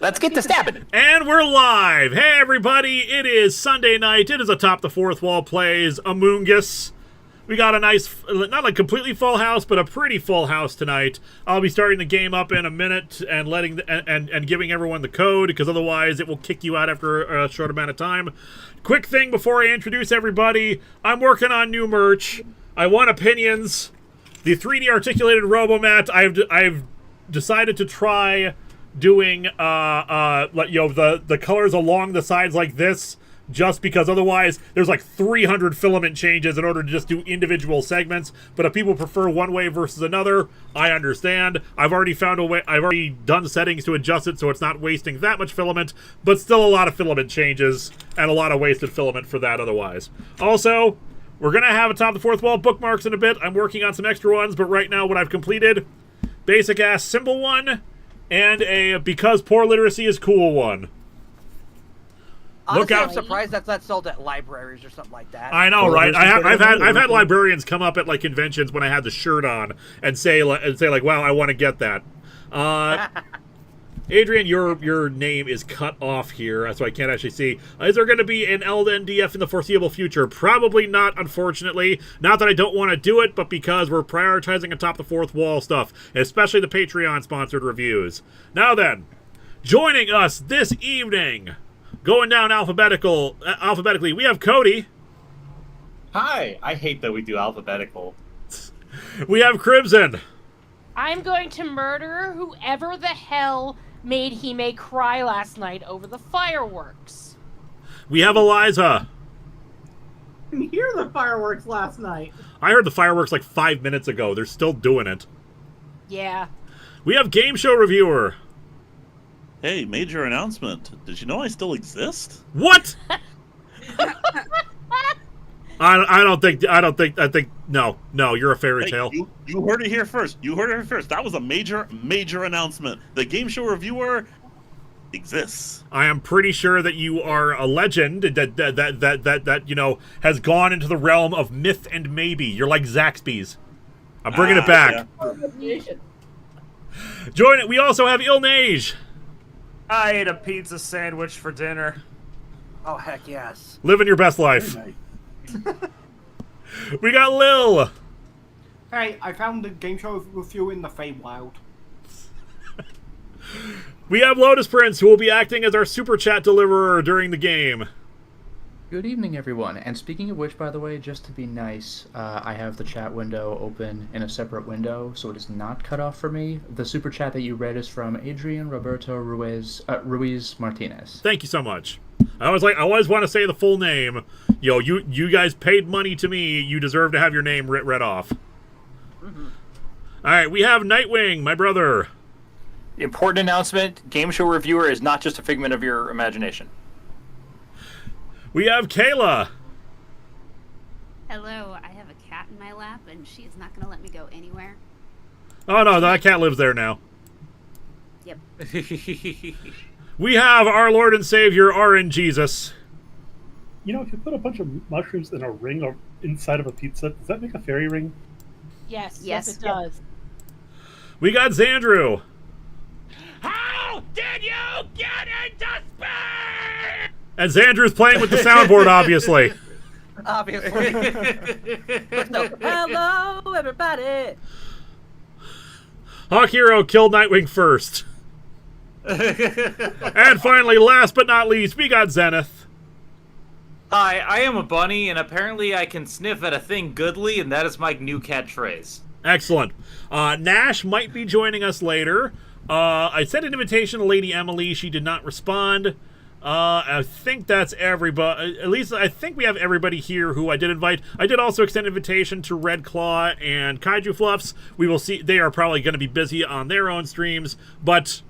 Let's get to stabbing. And we're live. Hey, everybody. It is Sunday night. It is Atop the Fourth Wall plays Among Us. We got a nice, not like completely full house, but a pretty full house tonight. I'll be starting the game up in a minute and letting and giving everyone the code, because otherwise it will kick you out after a short amount of time. Quick thing before I introduce everybody, I'm working on new merch. I want opinions. The 3D articulated Robomat, I've decided to try doing the colors along the sides like this, just because otherwise there's like 300 filament changes in order to just do individual segments. But if people prefer one way versus another, I understand. I've already found a way. I've already done settings to adjust it so it's not wasting that much filament, but still a lot of filament changes and a lot of wasted filament for that otherwise. Also, we're gonna have Atop the Fourth Wall bookmarks in a bit. I'm working on some extra ones, but right now what I've completed, basic ass symbol one and a because poor literacy is cool one. Honestly, Look out! I'm surprised that's not sold at libraries or something like that. I know, right? I've had librarians come up at like conventions when I had the shirt on and say like, "Wow, I want to get that." Adrian, your name is cut off here, so I can't actually see. Is there going to be an LNDF in the foreseeable future? Probably not, unfortunately. Not that I don't want to do it, but because we're prioritizing Atop the Fourth Wall stuff, especially the Patreon-sponsored reviews. Now then, joining us this evening, going down alphabetically, we have Cody. Hi, I hate that we do alphabetical. We have Crimson. I'm going to murder whoever the hell made Hime cry last night over the fireworks. We have Eliza. I didn't hear the fireworks last night. I heard the fireworks like 5 minutes ago. They're still doing it. Yeah. We have Game Show Reviewer. Hey, major announcement. Did you know I still exist? What? I think no, you're a fairy tale. You heard it here first. That was a major announcement. The Game Show Reviewer exists. I am pretty sure that you are a legend that you know has gone into the realm of myth and maybe. You're like Zaxby's. I'm bringing it back. Yeah. Join it. We also have Ilnage. I ate a pizza sandwich for dinner. Oh, heck yes. Living your best life. We got Lil. Hey, I found the game show review in the Feywild. We have Lotus Prince, who will be acting as our super chat deliverer during the game. Good evening, everyone. And speaking of which, by the way, just to be nice, I have the chat window open in a separate window, so it is not cut off for me. The super chat that you read is from Adrian Roberto Ruiz Martinez. Thank you so much. I always want to say the full name. Yo, you guys paid money to me. You deserve to have your name read off. Mm-hmm. All right, we have Nightwing, my brother. Important announcement: Game Show Reviewer is not just a figment of your imagination. We have Kayla. Hello, I have a cat in my lap, and she is not going to let me go anywhere. Oh no, that cat lives there now. Yep. We have our Lord and Savior, RN Jesus. You know, if you put a bunch of mushrooms in a ring or inside of a pizza, does that make a fairy ring? Yes, it does. We got Xandru. How did you get into space? And Xandru's playing with the soundboard, obviously. Obviously. Hello, everybody. Hawk Hero killed Nightwing first. And finally, last but not least, we got Zenith. Hi, I am a bunny, and apparently I can sniff at a thing goodly, and that is my new catchphrase. Excellent. Nash might be joining us later. I sent an invitation to Lady Emily. She did not respond. I think that's everybody. At least I think we have everybody here who I did invite. I did also extend an invitation to Red Claw and Kaiju Fluffs. We will see. They are probably going to be busy on their own streams, but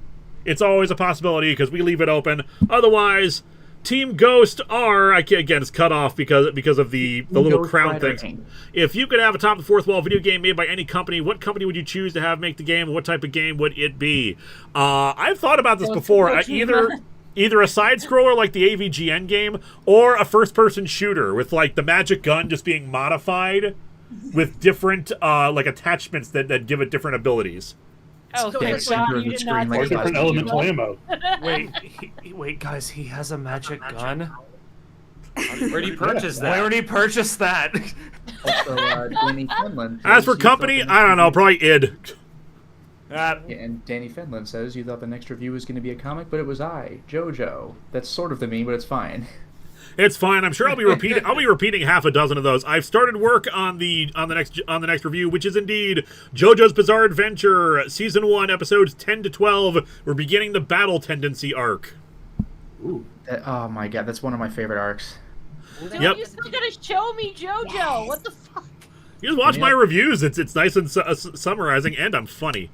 it's always a possibility because we leave it open. Otherwise, Team Ghost are, again, it's cut off because of the little Ghost crown Rider things. Inc. If you could have a Top of the Fourth Wall video game made by any company, what company would you choose to have make the game, and what type of game would it be? I've thought about this before. Either a side-scroller like the AVGN game, or a first-person shooter with, like, the magic gun just being modified with different, like, attachments that give it different abilities. Oh, So thank it's God center of you the did not screen Or like say that. different that. elemental ammo. Wait, guys, he has a magic gun? Where do you purchase that? Where would he purchase that? Also, Danny Fenlon. As for says you company, thought the I don't know, next probably id. Yeah, and Danny Fenlon says you thought the next review was going to be a comic, but it was JoJo. That's sort of the meme, but it's fine. It's fine. I'm sure I'll be repeating. I'll be repeating half a dozen of those. I've started work on the next review, which is indeed JoJo's Bizarre Adventure, Season 1, Episodes 10 to 12. We're beginning the Battle Tendency arc. Ooh. Oh my god, that's one of my favorite arcs. Dude, Yep. you still gotta show me JoJo. What the fuck? You just watch Yep. my reviews. It's nice and summarizing, and I'm funny.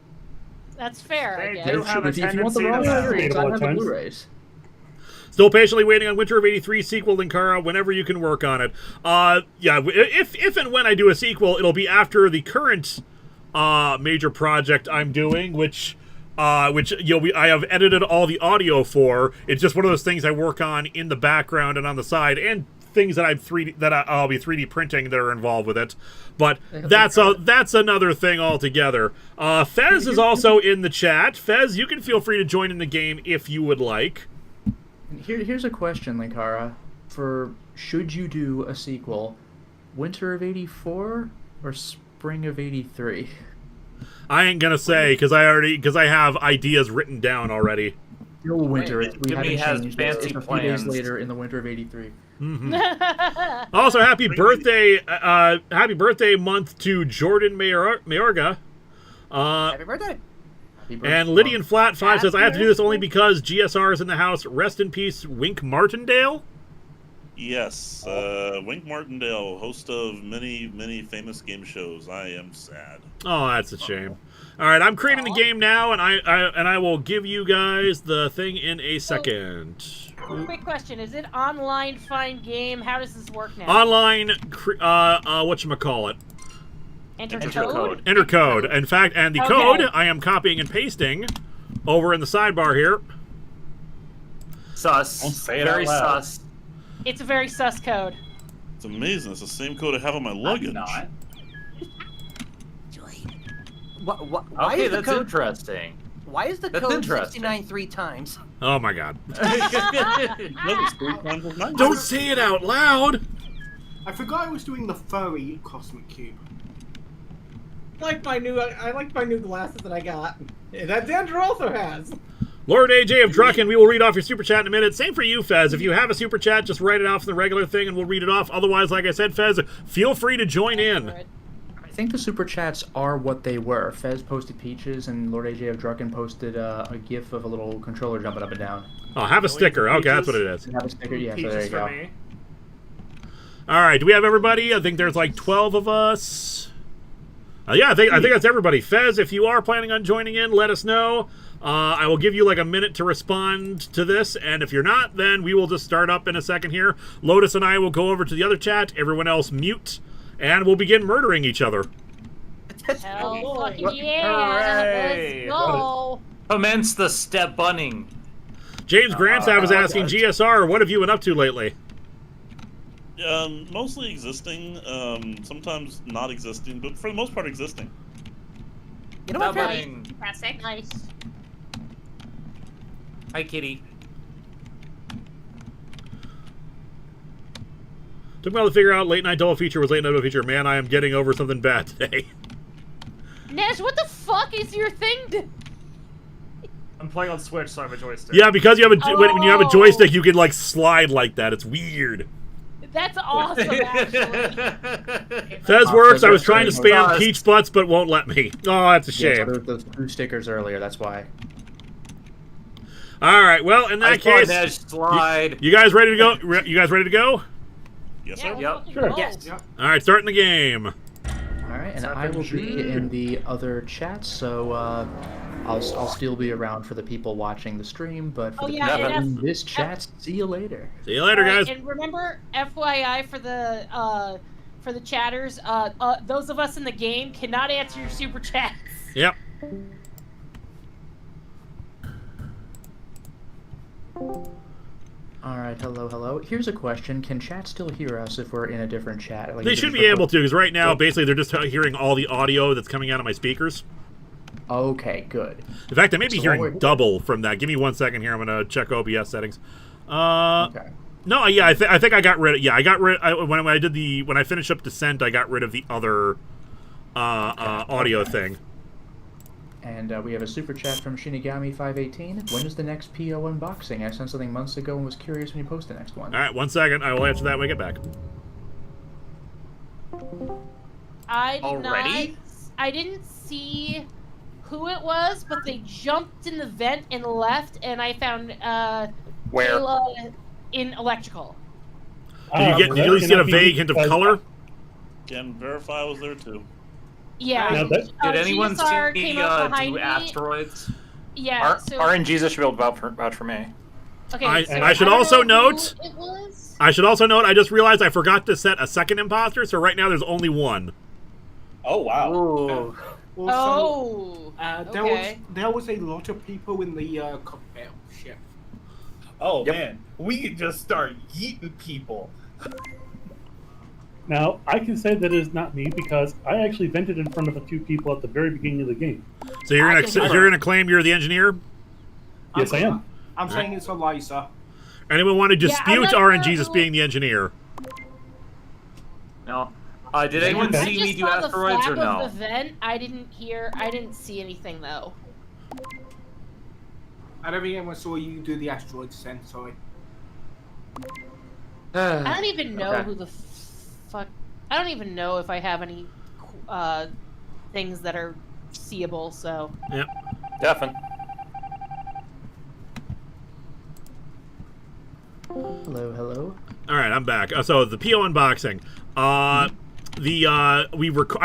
That's fair, I They guess. do have a If you want the tendency raw to experience, I Made a lot have of the times. Blu-rays. Still patiently waiting on Winter of '83 sequel, Linkara, whenever you can work on it. Yeah, if and when I do a sequel, it'll be after the current major project I'm doing, which I have edited all the audio for. It's just one of those things I work on in the background and on the side, and things that I'll be 3D printing that are involved with it. But that's another thing altogether. Fez is also in the chat. Fez, you can feel free to join in the game if you would like. Here's a question, Linkara. For should you do a sequel, Winter of '84 or Spring of '83? I ain't gonna say because I have ideas written down already. Still winter. We Jimmy haven't has changed. fancy It's a few days plans. later in the winter of '83. Also, happy birthday month to Jordan Mayorga. Happy birthday. Happy birthday. And Lydian Flat 5 says, I have to do this only because GSR is in the house. Rest in peace, Wink Martindale. Yes, Wink Martindale, host of many famous game shows. I am sad. Oh, that's a shame. All right, I'm creating the game now, and I will give you guys the thing in a second. Quick question: is it online find game? How does this work now? Online, whatchamacallit? Enter Enter code. code. Enter code. In fact, and the Okay. code I am copying and pasting over in the sidebar here. Sus. Don't say it Very out loud. sus. It's a very sus code. It's amazing. It's the same code I have on my luggage. Not. Why Okay, is the that's code? interesting. Why is the That's code interesting. 69 3 times? Oh my god. Luggage 3 times as nice. Don't say it out loud! I forgot I was doing the furry cosmic cube. I like my new glasses that I got. That Dander also has. Lord AJ of Drucken, we will read off your super chat in a minute. Same for you, Fez. If you have a super chat, just write it off in the regular thing and we'll read it off. Otherwise, like I said, Fez, feel free to join in. I think the super chats are what they were. Fez posted peaches, and Lord AJ of Drucken posted a gif of a little controller jumping up and down. Oh, have a sticker. Okay, that's what it is. Have a sticker, yeah. So there Peaches you for go. me. All right, do we have everybody? I think there's like 12 of us. Yeah, I think that's everybody. Fez, if you are planning on joining in, let us know. I will give you like a minute to respond to this, and if you're not, then we will just start up in a second here. Lotus and I will go over to the other chat. Everyone else mute, and we'll begin murdering each other. Hell fucking yeah! Hooray. Let's go. Commence the step bunning. James Grandstaff is asking, GSR, what have you been up to lately? Mostly existing, sometimes not existing, but for the most part existing. You know what? Step Apparently, bunning. Fantastic. Nice. Hi, kitty. Took me a while to figure out late night double feature was late night double feature. Man, I am getting over something bad today. Nesh, what the fuck is your thing? I'm playing on Switch, so I have a joystick. Yeah, because you have when you have a Oh. joystick, you can like slide like that. It's weird. That's awesome, actually. Fez works. I was trying to spam Fez. peach butts, but won't let me. Oh, that's a Yeah, shame. so there was those 2 stickers earlier, that's why. All right. Well, in I that saw case, Nesh slide. you guys ready to go? You guys ready to go? Yes, Yeah, sir. Yep. fucking Sure. go. Yes. Yep. All right, starting the game. All right, and Start I the will be machine. in the other chat, so I'll still be around for the people watching the stream, but for Oh, the yeah, people and in this chat, see you later. See you later, Alright, guys. and remember, FYI for the chatters, those of us in the game cannot answer your super chats. Yep. All right, hello. Here's a question: can chat still hear us if we're in a different chat? Like, They if should it's be able to, recorded? because right now, basically, they're just hearing all the audio that's coming out of my speakers. Okay, good. In fact, I may be So hearing what we're- double from that. Give me 1 second here. I'm going to check OBS settings. Okay. No, yeah, I think I got rid of... Yeah, I got rid... when I finished up Descent, I got rid of the other audio thing. And we have a super chat from Shinigami518. When is the next PO unboxing? I sent something months ago and was curious when you post the next one. All right, 1 second. I will answer that when we get back. I didn't see who it was, but they jumped in the vent and left, and I found Where? Kayla in electrical. Did you at least get a vague hint of color? Can verify I was there too. Yeah. Did anyone GSR see came me up behind do me. asteroids? Yeah. So RNGesus should be able to vouch for me. okay. I should also note. It was. I should also note. I just realized I forgot to set a second imposter, so right now there's only one. Oh wow. Ooh. Oh. There was a lot of people in the cockpit ship. Oh Yep. man, we could just start yeeting people. Now, I can say that it is not me because I actually vented in front of a few people at the very beginning of the game. So you're gonna claim you're the engineer? Yes, I am. I'm saying it's Eliza. Anyone want to dispute not RNGesus sure being the engineer? No. Did anyone I see just me do saw asteroids the or flap no? of the vent. I didn't see anything though. I don't think anyone saw you do the asteroid descent, sorry. I don't even know Okay. who the fuck. I don't even know if I have any things that are seeable. So. Yep. Deafin. Hello, hello. All right, I'm back. So the PO unboxing. I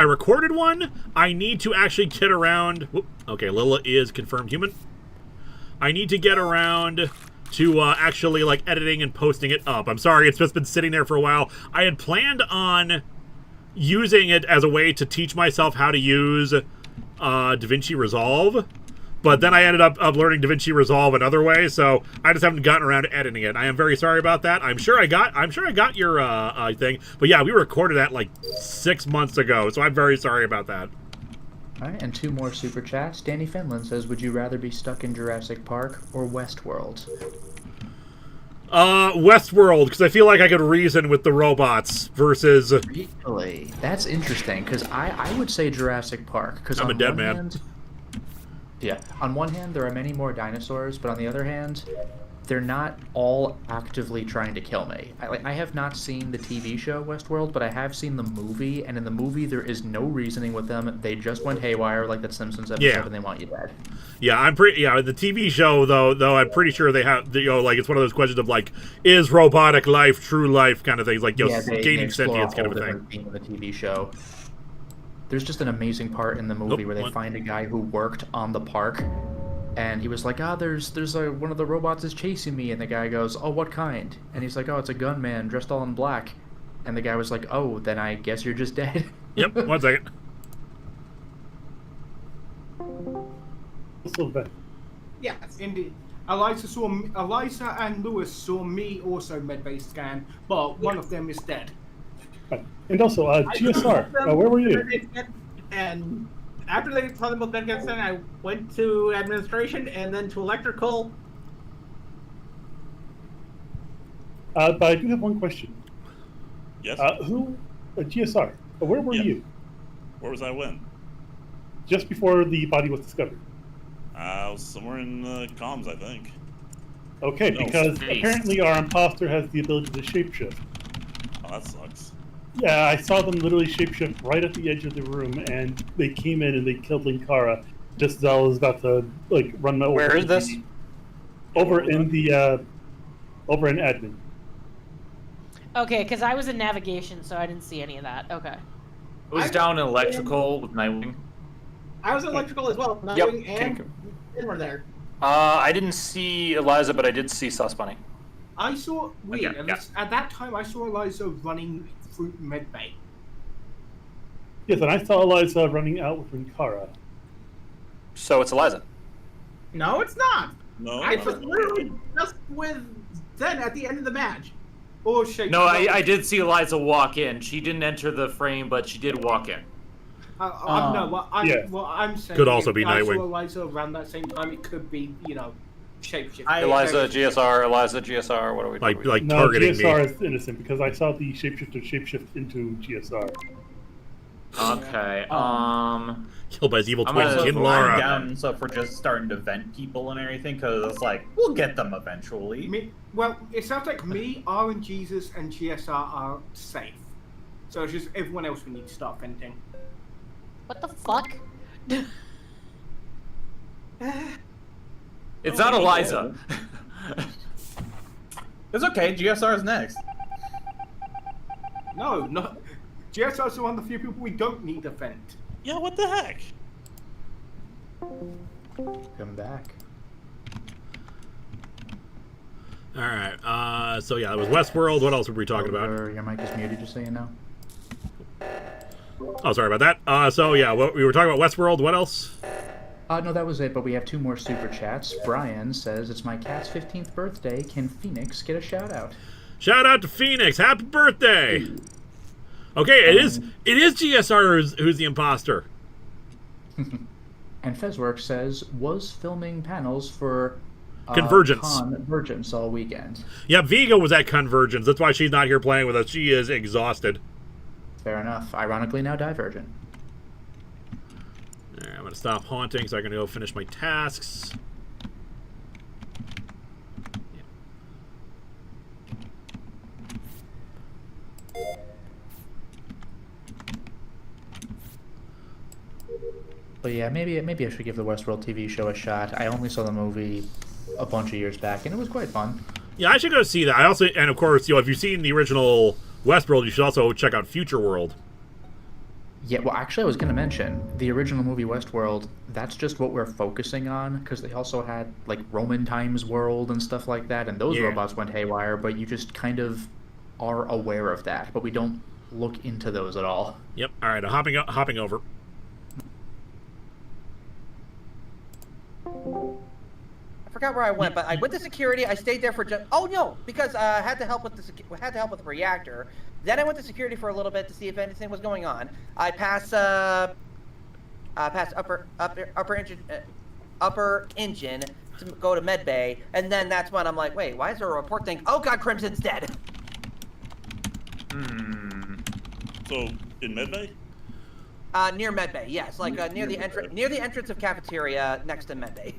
recorded one. I need to actually get around. Whoop, okay, Lila is confirmed human. I need to get around to actually like editing and posting it up. I'm sorry, it's just been sitting there for a while. I had planned on using it as a way to teach myself how to use DaVinci Resolve, but then I ended up learning DaVinci Resolve another way, so I just haven't gotten around to editing it. I am very sorry about that. I'm sure I got your thing, but yeah, we recorded that like 6 months ago, so I'm very sorry about that. All right, and 2 more super chats. Danny Finland says, would you rather be stuck in Jurassic Park or Westworld? Westworld, because I feel like I could reason with the robots versus... Really? That's interesting, because I would say Jurassic Park. Cause I'm a dead man. Hand, yeah, on one hand, there are many more dinosaurs, but on the other hand, they're not all actively trying to kill me. I have not seen the TV show Westworld, but I have seen the movie, and in the movie, there is no reasoning with them. They just went haywire like that Simpsons episode, and they want you dead. Yeah, the TV show though I'm pretty sure they have, like it's one of those questions of like, is robotic life true life kind of things, like gaining sentience kind of a thing. In the TV show, there's just an amazing part in the movie where they find a guy who worked on the park. And he was like, there's one of the robots is chasing me. And the guy goes, oh, what kind? And he's like, oh, it's a gunman dressed all in black. And the guy was like, oh, then I guess you're just dead. Yep, 1 second. Yes, indeed. Eliza and Lewis saw me also medbay scan, but one of them is dead. And also, GSR, where were you? And after they told them about that get sent, I went to administration and then to electrical. But I do have one question. Yes? GSR, where were you? Where was I when? Just before the body was discovered. I was somewhere in comms, I think. Okay, No, because space. apparently our imposter has the ability to shapeshift. Oh, that sucks. Yeah, I saw them literally shapeshift right at the edge of the room, and they came in and they killed Linkara just as I was about to like run over. Where is this? Over in admin. Okay, because I was in navigation, so I didn't see any of that. Okay. It was down in electrical with Nightwing. I was in electrical as well. Nightwing and were there. I didn't see Eliza, but I did see Sus Bunny. I saw at that time I saw Eliza running through medbay. Yes, and I saw Eliza running out with Linkara. So it's Eliza. No, it's not. No. I was literally just with Zen at the end of the match. Oh shit. No, I did see Eliza walk in. She didn't enter the frame, but she did walk in. What I'm saying Could also is be I saw Nightwing. Eliza around that same time. It could be, shapeshift. Eliza GSR. What are we doing? Like No, targeting GSR me. is innocent because I saw the shapeshifter shapeshift into GSR. Okay. Killed by his evil I'm twin, gonna- Kin I'm Lara. down so for just starting to vent people and everything, because it's like, we'll get them eventually. Well, it sounds like me, R and Jesus, and GSR are safe. So it's just everyone else we need to start venting. What the fuck? It's not Eliza. It's okay, GSR is next. No. GSR's one of the few people we don't need to vent. Yeah, what the heck? Come back. Alright, so yeah, it was Westworld. What else were we talking about? Your mic is muted, just so you know. Oh, sorry about that. So yeah, we were talking about Westworld. What else? No, that was it, but we have 2 more super chats. Brian says, it's my cat's 15th birthday. Can Phoenix get a shout out? Shout out to Phoenix. Happy birthday. Okay, it is GSR who's the imposter. And Fezwork says, was filming panels for Convergence. Convergence all weekend. Yeah, Viga was at Convergence. That's why she's not here playing with us. She is exhausted. Fair enough. Ironically, now Divergent. All right, I'm going to stop haunting, so I'm going to go finish my tasks. But yeah, maybe I should give the Westworld TV show a shot. I only saw the movie a bunch of years back, and it was quite fun. Yeah, I should go see that. I also, and of course, if you've seen the original Westworld, you should also check out Future World. Yeah, well, actually, I was going to mention the original movie Westworld. That's just what we're focusing on, because they also had like Roman Times World and stuff like that, and those robots went haywire. But you just kind of are aware of that, but we don't look into those at all. Yep. All right, hopping over. I forgot where I went, but I went to security. I stayed there for just. Oh no, because I had to help with the reactor. Then I went to security for a little bit to see if anything was going on. I passed upper engine to go to medbay, and then that's when I'm like, wait, why is there a report thing? Oh god, Crimson's dead. So in medbay? Near medbay, yes, like near the entrance of cafeteria next to medbay.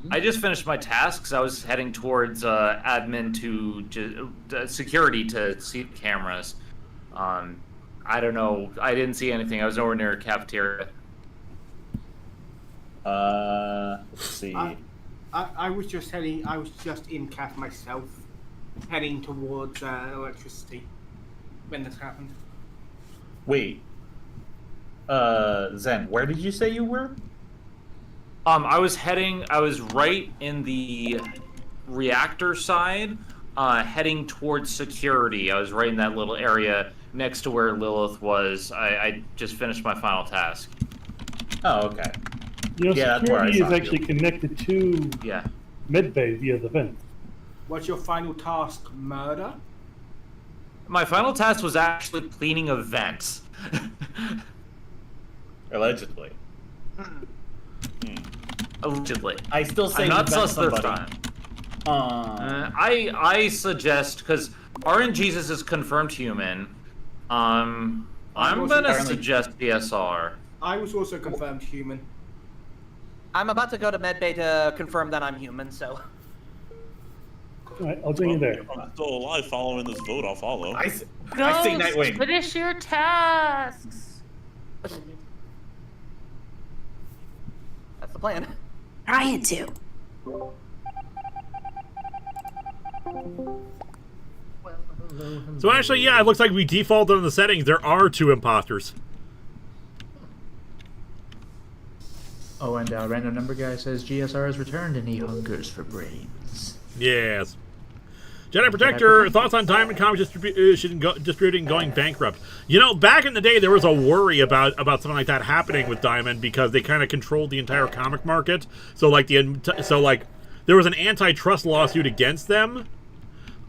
I just finished my tasks. I was heading towards admin to security to see cameras. I don't know. I didn't see anything. I was nowhere near a cafeteria. Let's see. I was just in caf myself, heading towards electricity when this happened. Wait. Zen, where did you say you were? I was right in the reactor side, heading towards security. I was right in that little area next to where Lilith was. I just finished my final task. Oh, okay. Security is actually connected to medbay via the vent. What's your final task? Murder? My final task was actually cleaning a vent. Allegedly. Allegedly. I still say I'm not you vent sus this somebody. time. I suggest, because RNGesus is confirmed human. I'm gonna suggest DSR. I was also confirmed human. I'm about to go to medbay to confirm that I'm human, so. Alright, I'll join you there. If I'm still alive following this vote, I'll follow. I see Ghost, Nightwing. finish your tasks. That's the plan. Trying to. So actually, yeah, it looks like we defaulted on the settings. There are 2 imposters. Oh, and Random Number Guy says GSR has returned and he hungers for brains. Yes. Jedi Protector, thoughts on Diamond Comics distributing going bankrupt? You know, back in the day, there was a worry about something like that happening with Diamond because they kind of controlled the entire comic market. So, there was an antitrust lawsuit against them.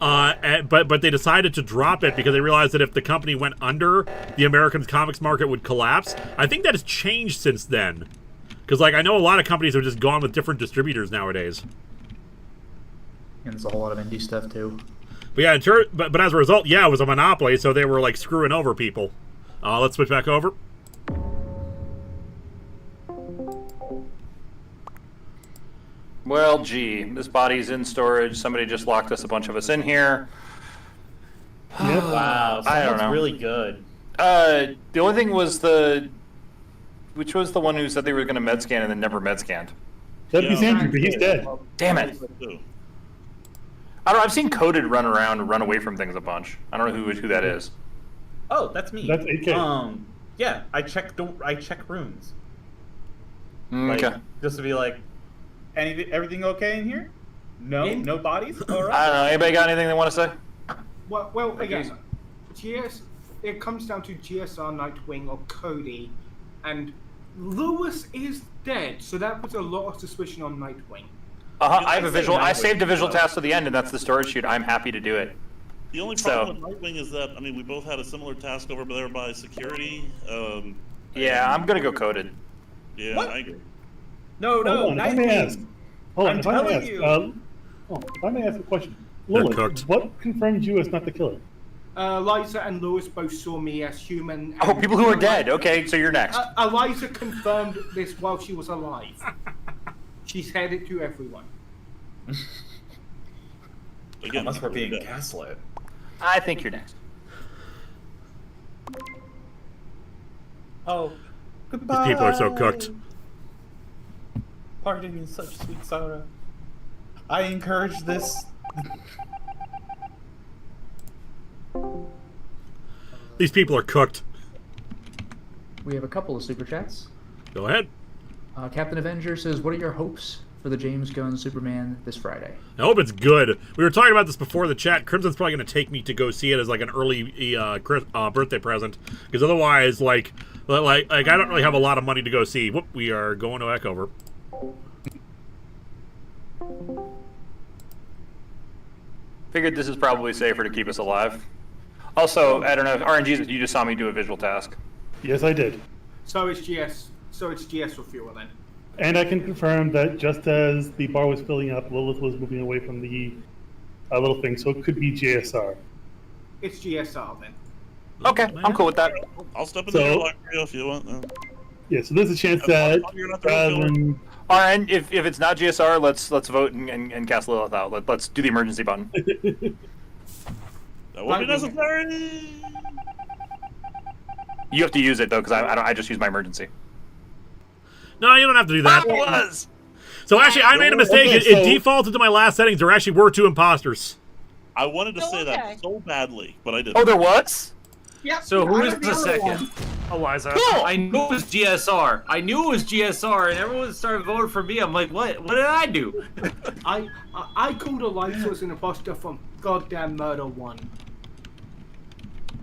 But they decided to drop it because they realized that if the company went under, the American comics market would collapse. I think that has changed since then. Because, like, I know a lot of companies have just gone with different distributors nowadays. And there's a whole lot of indie stuff, too. But yeah, but as a result, yeah, it was a monopoly, so they were, like, screwing over people. Let's switch back over. Well, gee, this body's in storage. Somebody just locked us, a bunch of us in here. Yep. Wow, so I don't that's know. really good. The only thing was which was the one who said they were going to med scan and then never med scanned? That'd be Andrew, but he's dead. Damn it. I don't know, I've seen Coded run around and run away from things a bunch. I don't know who that is. Oh, that's me. That's AK. Yeah, I check rooms. Okay. Like, just to be like, everything okay in here? No, no bodies. All right. I don't know. Anybody got anything they want to say? Well, again, it comes down to GSR, Nightwing, or Cody, and Lewis is dead, so that puts a lot of suspicion on Nightwing. I have a visual. I saved a visual task to the end, and that's the storage chute. I'm happy to do it. The only problem with Nightwing is that, I mean, we both had a similar task over there by security. Yeah, I'm gonna go Coded. Yeah, What? I agree. No, Hold on, if I may ask. Nightwing. Hold on, I'm if I may telling ask. you. If I may ask a question. They're Lilith, cooked. what confirmed you as not the killer? Liza and Lewis both saw me as human. Oh, and people who are dead. Okay, so you're next. Eliza confirmed this while she was alive. She said it to everyone. Again, Unless we're being gaslit. I think you're next. Oh, goodbye. These people are so cooked. Pardon me, such sweet sorrow. I encourage this. These people are cooked. We have a couple of super chats. Go ahead. Captain Avenger says, "What are your hopes for the James Gunn Superman this Friday?" I hope it's good. We were talking about this before the chat. Crimson's probably going to take me to go see it as like an early birthday present, because otherwise, like I don't really have a lot of money to go see. Whoop, we are going to Echover. Figured this is probably safer to keep us alive. Also, I don't know if RNGs, you just saw me do a visual task. Yes, I did. So it's GS. So it's GS refuel then. And I can confirm that just as the bar was filling up, Lilith was moving away from the little thing, so it could be JSR. It's GSR then. Okay, I'm cool with that. I'll step in the airlock for you if you want. Yeah, so there's a chance that rather than... And if it's not GSR, let's vote and cast Lilith out. Let's do the emergency button. That won't be necessary. You have to use it though, because I just use my emergency. No, you don't have to do that. I was. So actually, I made a mistake. Okay, It defaulted to my last settings. There actually were 2 imposters. I wanted to say okay. that so badly, but I didn't. Oh, there was? Yeah. So who is the second? Eliza. I knew it was GSR. I knew it was GSR, and everyone started voting for me. I'm like, what? What did I do? I called Eliza as an imposter from goddamn Murder 1.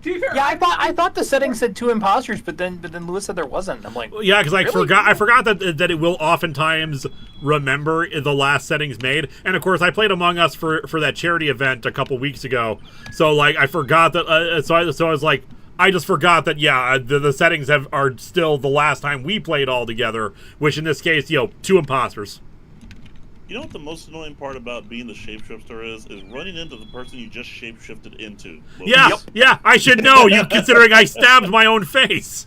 Yeah, I thought the settings said 2 imposters, but then Lewis said there wasn't. I'm like, Yeah, because really? I forgot that it will oftentimes remember the last settings made, and of course I played Among Us for that charity event a couple weeks ago, so like I forgot that. So I was like, I just forgot that the settings are still the last time we played all together, which in this case 2 imposters. You know what the most annoying part about being the shapeshifter is running into the person you just shapeshifted into. Yeah, I should know, you considering I stabbed my own face.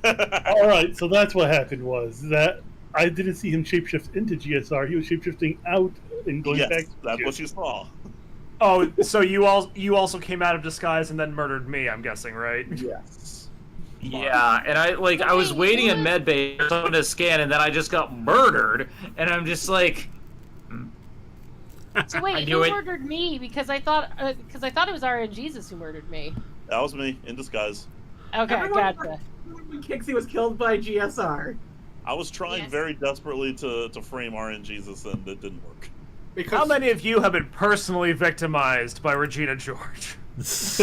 All right, so that's what happened was that I didn't see him shapeshift into GSR. He was shapeshifting out and going back. Yes, that's what you saw. Oh, so you also came out of disguise and then murdered me, I'm guessing, right? Yes. Yeah, and I was waiting in medbay for someone to scan, and then I just got murdered, and I'm just like. So wait, who murdered me? Because I thought it was RNGesus who murdered me. That was me in disguise. Okay, gotcha. When Kixie was killed by GSR. I was trying very desperately to frame RNGesus, and it didn't work. Because How many of you have been personally victimized by Regina George? let's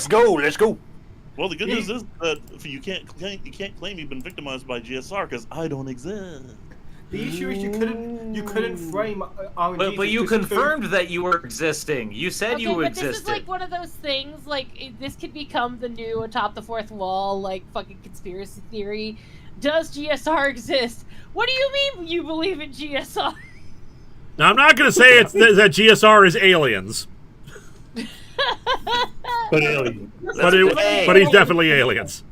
go. Well, the good news is that you can't claim you've been victimized by GSR because I don't exist. The issue is you couldn't frame RNG. But you confirmed that you were existing. You said Okay, you but existed. this is like one of those things, like, this could become the new atop the fourth wall, like, fucking conspiracy theory. Does GSR exist? What do you mean you believe in GSR? Now, I'm not going to say it's that GSR is aliens. But alien. But he's definitely aliens.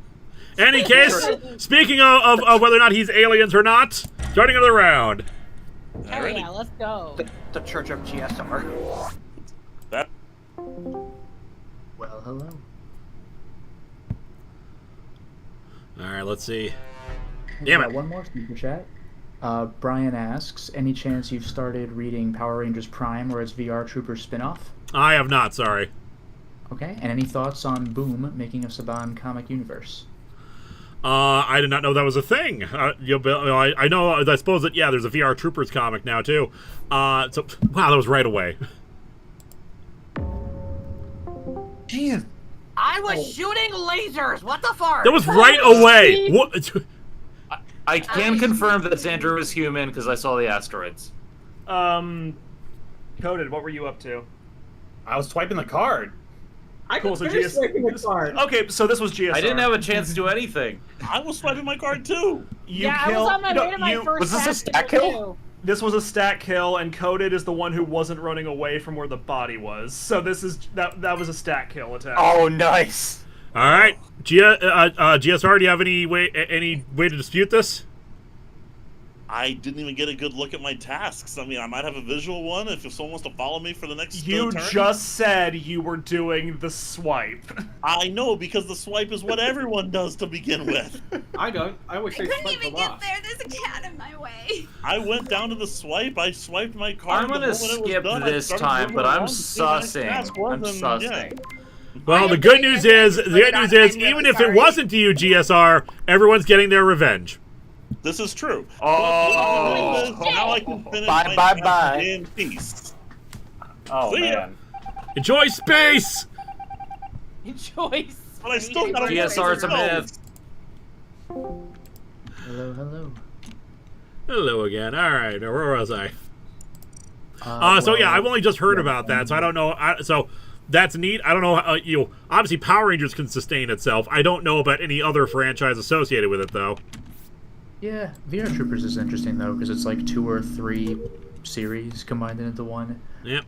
Any case, speaking of whether or not he's aliens or not, starting another round. Hell yeah, let's go. The Church of GSR. That. Well, hello. All right, let's see. We Damn got it. one more super chat. Brian asks, any chance you've started reading Power Rangers Prime or its VR Troopers spinoff? I have not, sorry. Okay, and any thoughts on Boom making a Saban comic universe? I did not know that was a thing. I know, I suppose that, yeah, there's a VR Troopers comic now, too. Wow, that was right away. Jeez. I was shooting lasers. What the fuck? That was right away. What? I can confirm that Xander is human because I saw the asteroids. Coded, what were you up to? I was swiping the card. I Cool, could so finish GS swiping the card. Okay, so this was GSR. I didn't have a chance to do anything. I was swiping my card too. You yeah, killed, I was on my way to my first was this a task stack here, kill? too. This was a stat kill, and Coded is the one who wasn't running away from where the body was. So this is that was a stat kill attack. Oh, nice. All right. GSR, do you have any way to dispute this? I didn't even get a good look at my tasks. I mean, I might have a visual one if someone wants to follow me for the next You turn. just said you were doing the swipe. I know, because the swipe is what everyone does to begin with. I don't. I always I say couldn't swipe even for get last. there. There's a cat in my way. I went down to the swipe, I swiped my card. I'm gonna skip this time, but I'm sussing. I'm sussing. Well, the good news is, even if it wasn't to you, GSR, everyone's getting their revenge. This is true. Oh, now I can finish Bye, my bye, task bye. in peace. Oh, See ya. man. Enjoy space! Enjoy. But I still got GSR is a myth. Hello, hello. Hello again. All right, where was I? So Well, yeah, I've only just heard about that, so I don't know. So that's neat. I don't know. Obviously Power Rangers can sustain itself. I don't know about any other franchise associated with it, though. Yeah, VR Troopers is interesting, though, because it's like 2 or 3 series combined into one. Yep.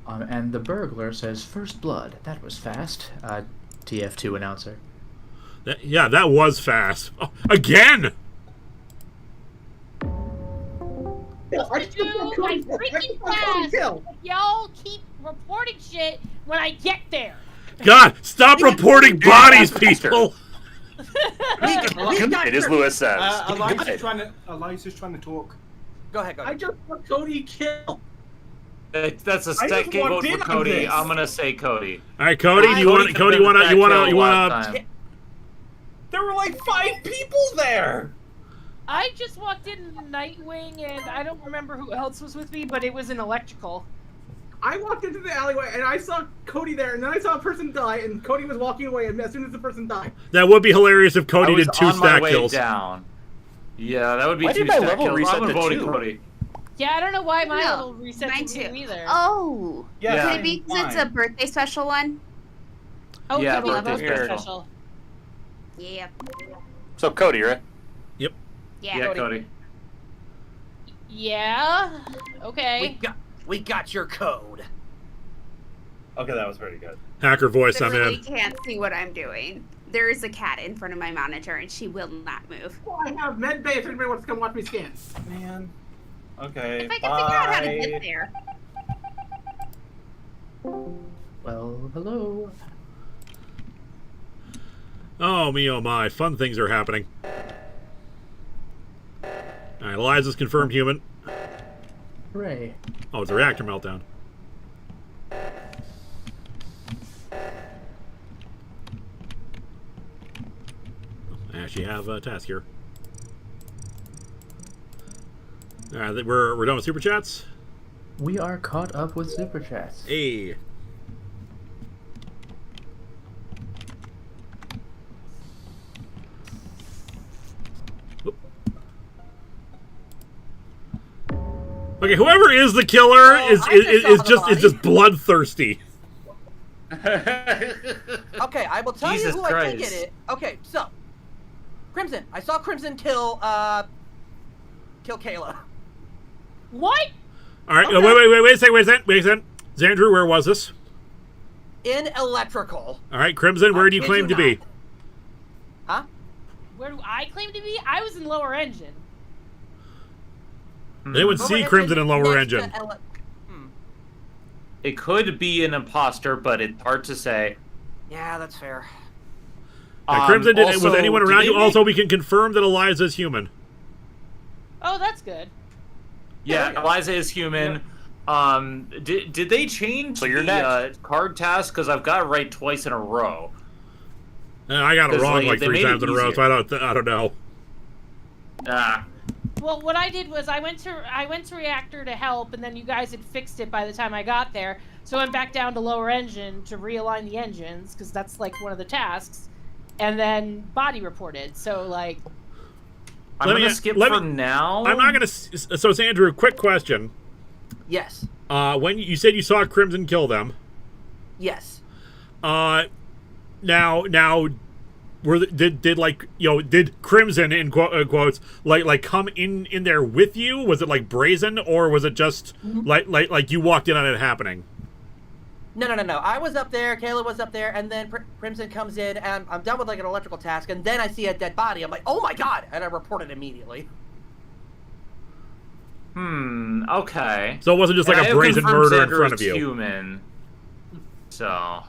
And the Burglar says, First Blood. That was fast. TF2 announcer. Yeah, that was fast. Oh, again! I Dude, I'm freaking fast. Y'all keep reporting shit when I get there. God, stop reporting bodies, people! It is Lewis says. Eliza's trying to talk. Go ahead, go I ahead. just want Cody killed. That's a I just second vote walked for in on Cody. this. I'm gonna say Cody. All right, Cody, Cody you want last to? time. There were like 5 people there. I just walked in Nightwing, and I don't remember who else was with me, but it was an electrical. I walked into the alleyway and I saw Cody there, and then I saw a person die, and Cody was walking away as soon as the person died. That would be hilarious if Cody I was did 2 on my stack way kills. down. Yeah, that would be Why 2 did my stack level kills. reset I'm to voting 2? Cody. Yeah, I don't know why my No, level reset mine to too. either. Oh. Yeah. Could it be because it's a birthday special one? Oh, Yeah, Cody, birthday birthday special. special. Yeah. So, Cody, right? Yeah. Yeah, Cody. Yeah. Okay. We got your code. Okay, that was pretty good. Hacker voice, I'm Literally in. can't see what I'm doing. There is a cat in front of my monitor, and she will not move. Well, I have med bay if anybody wants to come watch me scan. Man. Okay. If I can figure out how to get there. Well, hello. Oh me, oh my, fun things are happening. All right, Eliza's confirmed human. Hooray. Oh, it's a reactor meltdown. I actually have a task here. All right, we're done with super chats. We are caught up with super chats. Hey. Okay, whoever is the killer is just bloodthirsty. Okay, I will tell Jesus you who I think Christ. it is. Okay, so Crimson. I saw Crimson kill Kayla. What? All right, Okay. wait a second. Xandru, where was this? In electrical. All right, Crimson, where do you kid claim you to be? Huh? Where do I claim to be? I was in lower engine. Anyone see Crimson in lower next to engine? It could be an imposter, but it's hard to say. Yeah, that's fair. Crimson, was also, anyone did around they you? make- Also, we can confirm that Eliza's human. Oh, that's good. Yeah, Eliza is human. Did they change you're the card task? Because I've got it right twice in a row. I got it 'Cause, wrong like they 3 made it times in a row, so I don't know. Well, what I did was I went to reactor to help, and then you guys had fixed it by the time I got there. So I went back down to lower engine to realign the engines because that's like one of the tasks, and then body reported. So like, I'm gonna skip for now. I'm not gonna. So, Andrew, quick question. Yes. When you said you saw Crimson kill them, Yes. now, did Crimson in quotes like come in there with you? Was it like brazen, or was it just like you walked in on it happening? No. I was up there, Kayla was up there, and then Crimson comes in, and I'm done with like an electrical task, and then I see a dead body. I'm like, oh my god, and I report it immediately. Okay. So it wasn't just like a brazen murder in front of you. Human. So.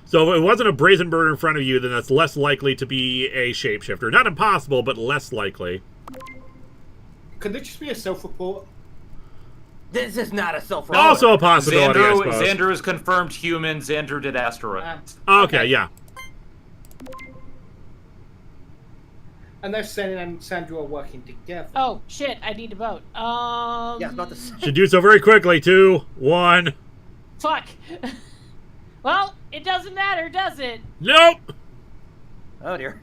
So if it wasn't a brazen murder in front of you, then that's less likely to be a shapeshifter. Not impossible, but less likely. Could this just be a self-report? This is not a self-report. Also a possibility, I suppose. Xandru is confirmed human. Xandru did asteroid. Okay, yeah. Unless Sen and Sandra are working together. oh shit, I need to vote. Yeah, not the. Should do so very quickly. 2, 1. Fuck. Well, it doesn't matter, does it? Nope. Oh dear.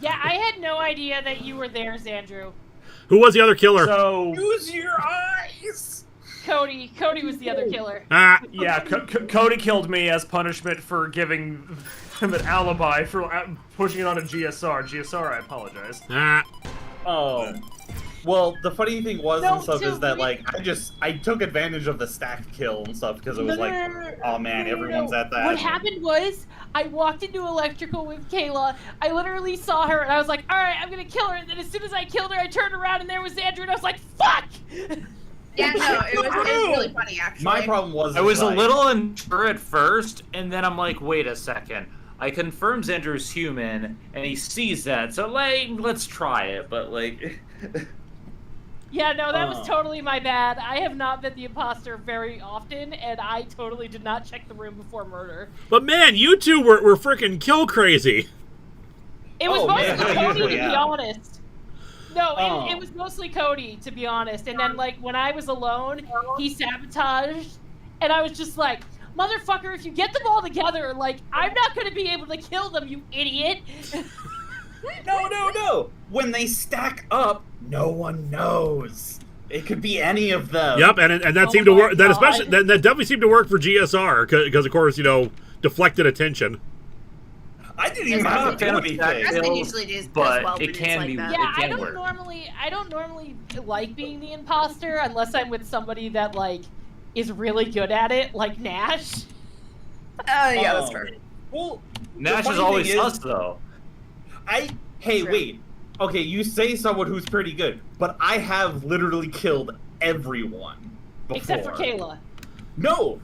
Yeah, I had no idea that you were there, Xandru. Who was the other killer? So Use your eyes. Cody was the other killer. yeah, Cody killed me as punishment for giving him an alibi for pushing it on a GSR. GSR, I apologize. Oh. Well, the funny thing was No, and stuff so is that we- like I took advantage of the stacked kill and stuff because it was oh man, everyone's at that. What happened was, I walked into electrical with Kayla. I literally saw her, and I was like, all right, I'm gonna kill her. And then as soon as I killed her, I turned around, and there was Andrew, and I was like, fuck! Yeah, no, it was really funny, actually. My problem was I was a like, little unsure at first, and then I'm like, wait a second. I confirmed Xandru's human, and he sees that, so like, let's try it. But like, Yeah, no, that was totally my bad. I have not been the imposter very often, and I totally did not check the room before murder. But man, you two were freaking kill crazy. It was mostly Cody, to be yeah. honest. No, it was mostly Cody, to be honest. And then, like, when I was alone, he sabotaged, and I was just like, motherfucker, if you get them all together, like, I'm not going to be able to kill them, you idiot. No. When they stack up, no one knows. It could be any of them. Yep, and that seemed to work. That especially that definitely seemed to work for GSR because of course deflected attention. I didn't even have to do anything. Preston usually does but well, it it's can like be. that. Yeah, it I can don't work. normally like being the imposter unless I'm with somebody that, like, is really good at it, like Nash. Oh, yeah, that's fair. Well, Nash the is funny always thing sus, though. Wait. Okay, you say someone who's pretty good, but I have literally killed everyone before. Except for Kayla. No.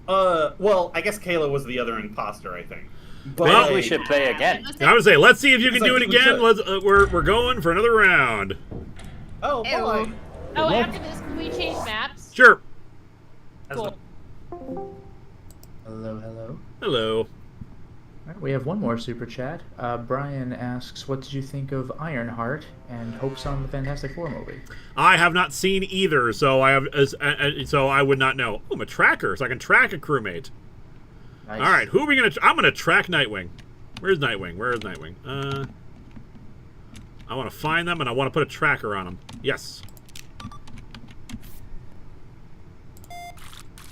Well, I guess Kayla was the other imposter, I think. But Well, we should play again. I would say let's see if you can Yes, do I it think we again. should. Let's we're going for another round. Oh, boy. Oh, after this, can we change maps? Sure. Cool. Hello. Hello. All right, we have one more super chat. Brian asks, what did you think of Ironheart and hopes on the Fantastic Four movie? I have not seen either, so I would not know. Oh, I'm a tracker, so I can track a crewmate. All right, who are we gonna? I'm gonna track Nightwing. Where's Nightwing? Where is Nightwing? I want to find them and I want to put a tracker on them. Yes.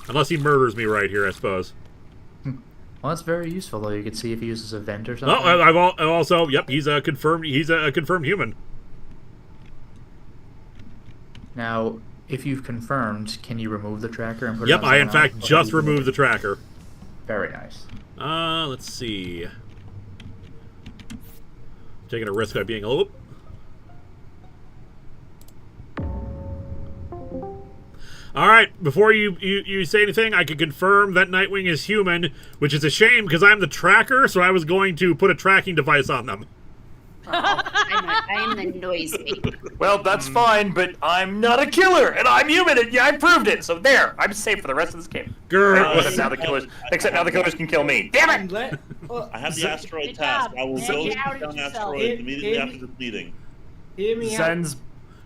Unless he murders me right here, I suppose. Well, that's very useful though. You can see if he uses a vent or something. Oh, I've also. Yep, he's a confirmed. He's a confirmed human. Now, if you've confirmed, can you remove the tracker and put it Yep, on I in someone fact else? just removed the tracker. Very nice. Let's see. Taking a risk by being a little. All right, before you say anything, I can confirm that Nightwing is human, which is a shame because I'm the tracker, so I was going to put a tracking device on them. I am the noisy. Well, that's fine, but I'm not a killer, and I'm human, and yeah, I proved it. So there, I'm safe for the rest of this game. Except now the killers can kill me. Damn it! I have the asteroid task. I will go down asteroid immediately after this meeting. Hear me out. Zen's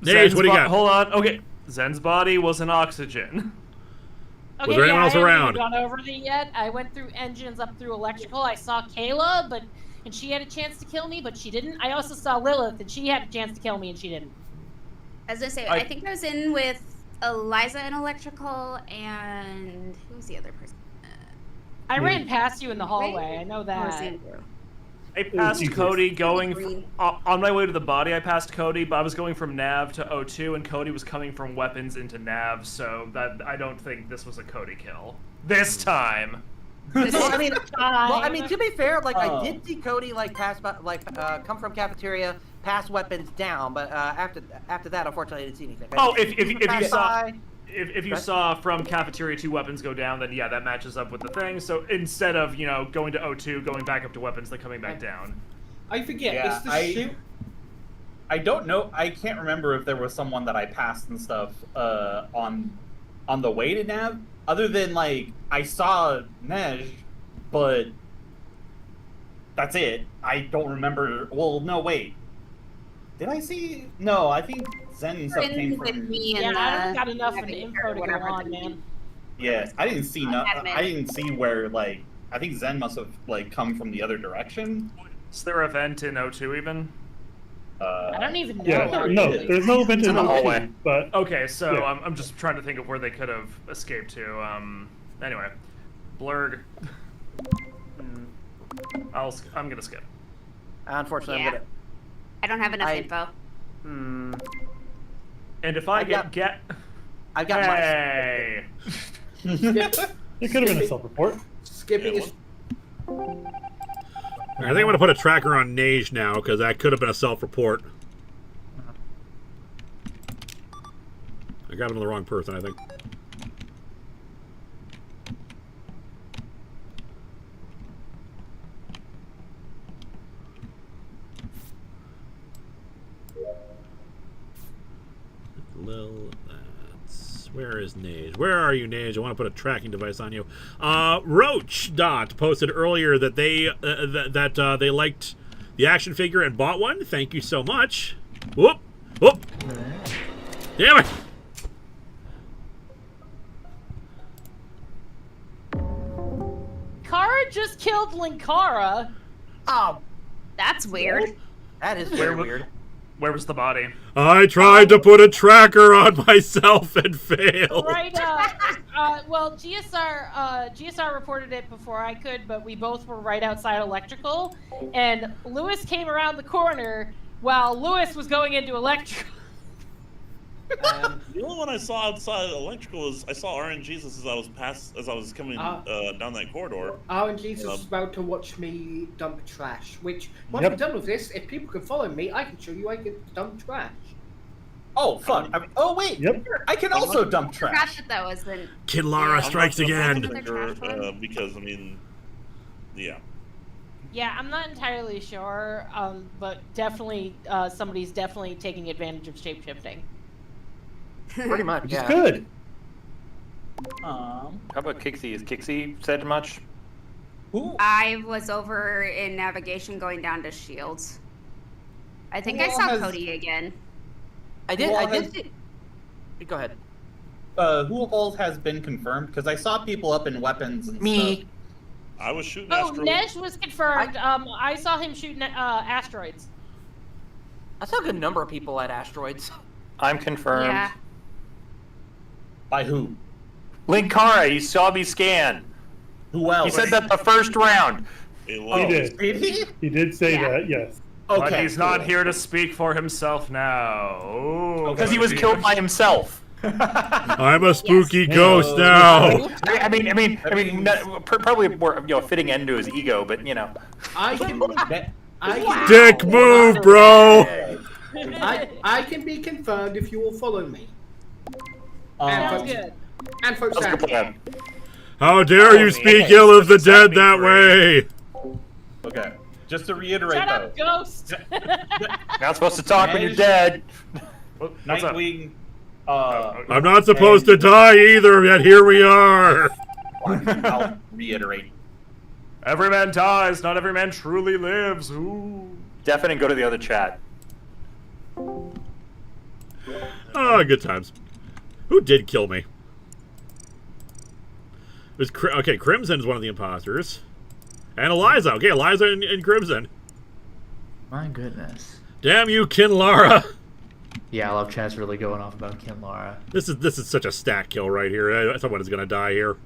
Nate, what do you got? Hold on. Okay, Zen's body was an oxygen. Okay, Was there anyone else I haven't around? even gone over the yet. I went through engines up through electrical. I saw Kayla, and she had a chance to kill me, but she didn't. I also saw Lilith, and she had a chance to kill me, and she didn't. As I say, I think I was in with Eliza in electrical, and who's the other person? I ran past you in the hallway. I know Oh, that. Andrew. I passed Cody going on my way to the body. I passed Cody, but I was going from Nav to O2, and Cody was coming from weapons into Nav. So that I don't think this was a Cody kill this time. I mean, to be fair, like I did see Cody like come from cafeteria, pass weapons down, but after that, unfortunately, I didn't see anything. Oh, if you saw from cafeteria 2 weapons go down, then yeah, that matches up with the thing. So instead of going to O2, going back up to weapons, then coming back down. I forget. Yeah, It's the shoot. I don't know. I can't remember if there was someone that I passed and stuff on the way to Nav. Other than like I saw Nej, but that's it. I don't remember. Well, no, wait. Did I see? No, I think Zen and stuff came from. Yeah, I haven't got enough of the info to go on, man. Yeah, I didn't see I didn't see where like I think Zen must have like come from the other direction. Is there a vent in O2 even? I don't even know. Yeah, no, there's no vent in the hallway. But okay, so yeah. I'm just trying to think of where they could have escaped to. Anyway, Blurg. I'm gonna skip. Unfortunately, Yeah. I don't have enough info. And if I get, I got hey. It could have been a self-report. Skipping is. I think I'm going to put a tracker on Nage now, because that could have been a self-report. I got him the wrong person, I think. Where is Nage? Where are you, Nage? I want to put a tracking device on you. Roach Dot posted earlier that they they liked the action figure and bought one. Thank you so much. Whoop! Whoop! Damn it! Kara just killed Linkara. Oh, that's weird. That is very weird. Where was the body? I tried to put a tracker on myself and failed. Right, well, GSR reported it before I could, but we both were right outside electrical, and Lewis came around the corner while Lewis was going into electrical. The only one I saw outside electrical was I saw RNG's as I was coming down that corridor. RNG's is about to watch me dump trash. Which once we're done with this, if people can follow me, I can show you I can dump trash. Oh fuck! Oh wait! Yep. I can also dump trash. I forgot that was the. Kid Lara strikes again. Because I mean, yeah. Yeah, I'm not entirely sure, but definitely somebody's definitely taking advantage of shapeshifting. Pretty much, Which yeah. is good. How about Kixie? Is Kixie said much? Who? I was over in navigation going down to Shields. I think I saw Cody again. I did. Go ahead. Who all has been confirmed? Because I saw people up in weapons. And Me. Stuff. I was shooting Oh, asteroids. Nesh was confirmed. I saw him shooting asteroids. I saw a good number of people at asteroids. I'm confirmed. Yeah. By who? Linkara, he saw me scan. Who else? He said that the first round. He did. He did say that, yes. Okay, but he's not here to speak for himself now. Because he was killed by himself. I'm a spooky ghost now. I mean, probably a more fitting end to his ego, but you know. Dick move, bro. I can be confirmed if you will follow me. Sounds good. And folks, That's a good plan. How dare you speak ill of the dead that way? Okay, just to reiterate Shut up, ghost. Not supposed to talk when you're dead. Nightwing. I'm not supposed to die either, yet here we are. I'll reiterate. Every man dies, not every man truly lives. Ooh. Deafen and go to the other chat. Oh, good times. Who did kill me? It was okay, Crimson is one of the imposters. And Eliza. Okay, Eliza and Crimson. My goodness. Damn you, Linkara. Yeah, I love chat's really going off about Linkara. This is such a stack kill right here. Someone is gonna die here.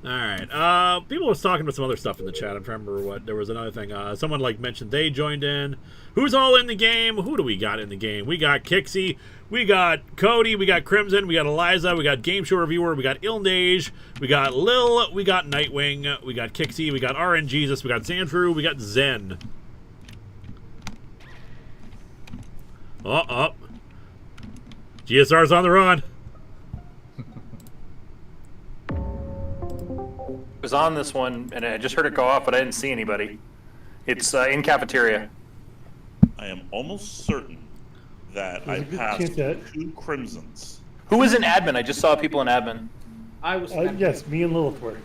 Alright, people was talking about some other stuff in the chat. I'm trying to remember what. There was another thing. Someone mentioned they joined in. Who's all in the game? Who do we got in the game? We got Kixie, we got Cody, we got Crimson, we got Eliza, we got Game Show Reviewer, we got Ilnage, we got Lil, we got Nightwing, we got Kixie, we got RNGesus, we got Xandrew, we got Zen. GSR's on the run. Was on this one, and I just heard it go off, but I didn't see anybody. It's in cafeteria. I am almost certain that I passed 2 Crimsons. Who was in admin? I just saw people in admin. I was. Yes, me and Lilith were.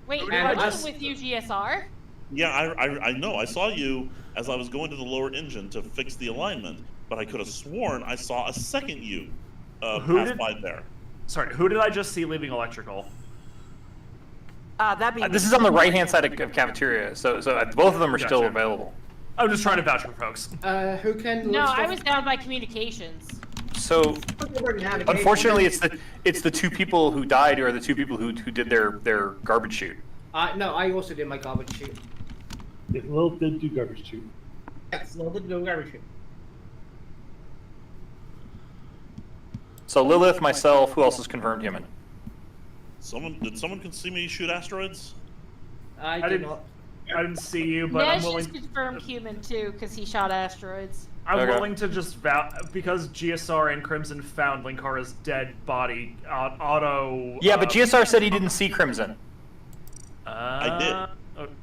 Wait, I was with you, GSR? Yeah, I know. I saw you as I was going to the lower engine to fix the alignment, but I could have sworn I saw a second you pass by there. Sorry, who did I just see leaving electrical? This is on the right-hand side of cafeteria, so both of them are still available. I'm just trying to vouch for folks. Who can? No, I was down by communications. So, unfortunately, it's the 2 people who died, or the 2 people who did their garbage chute. No, I also did my garbage chute. Yeah, Lil did do garbage chute. Yes, Lil did do garbage chute. So Lilith, myself, who else is confirmed human? Did someone see me shoot asteroids? I did not. I didn't see you, but Nesh I'm willing. is confirmed human too, because he shot asteroids. I'm willing to just because GSR and Crimson found Linkara's dead body. Yeah, but GSR said he didn't see Crimson. I did.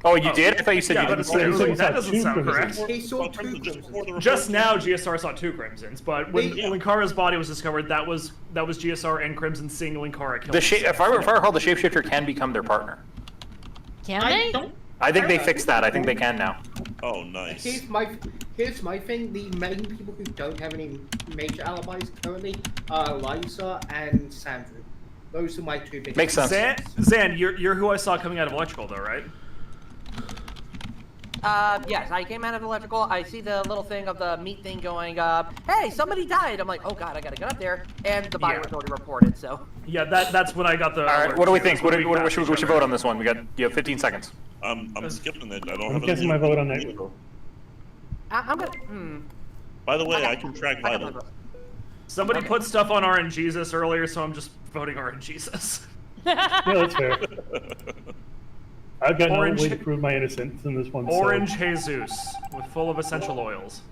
Oh, you did? I thought you said you didn't see Crimson. That doesn't sound correct. He saw 2 Crimsons. Just now, GSR saw 2 Crimsons, but when Linkara's body was discovered, that was GSR and Crimson seeing Linkara kill. If I recall, the shapeshifter can become their partner. Can they? I think they fixed that. I think they can now. Oh, nice. Here's my thing. The main people who don't have any major alibis currently are Eliza and Sandra. Those are my 2 big. Makes sense. Zan, you're who I saw coming out of electrical, though, right? Yes, I came out of electrical. I see the little thing of the meat thing going up. Hey, somebody died. I'm like, oh god, I gotta get up there, and the body was already reported. So. Yeah, that's when I got the. All right, what do we think? What should we vote on this one? You have 15 seconds. I'm skipping it. I don't I'm have. guessing my vote on that. I'm gonna. By the way, I can track vital. Somebody put stuff on RNGesus earlier, so I'm just voting RNGesus. Yeah, that's fair. I've got no way to prove my innocence in this one. Orange Jesus, full of essential oils.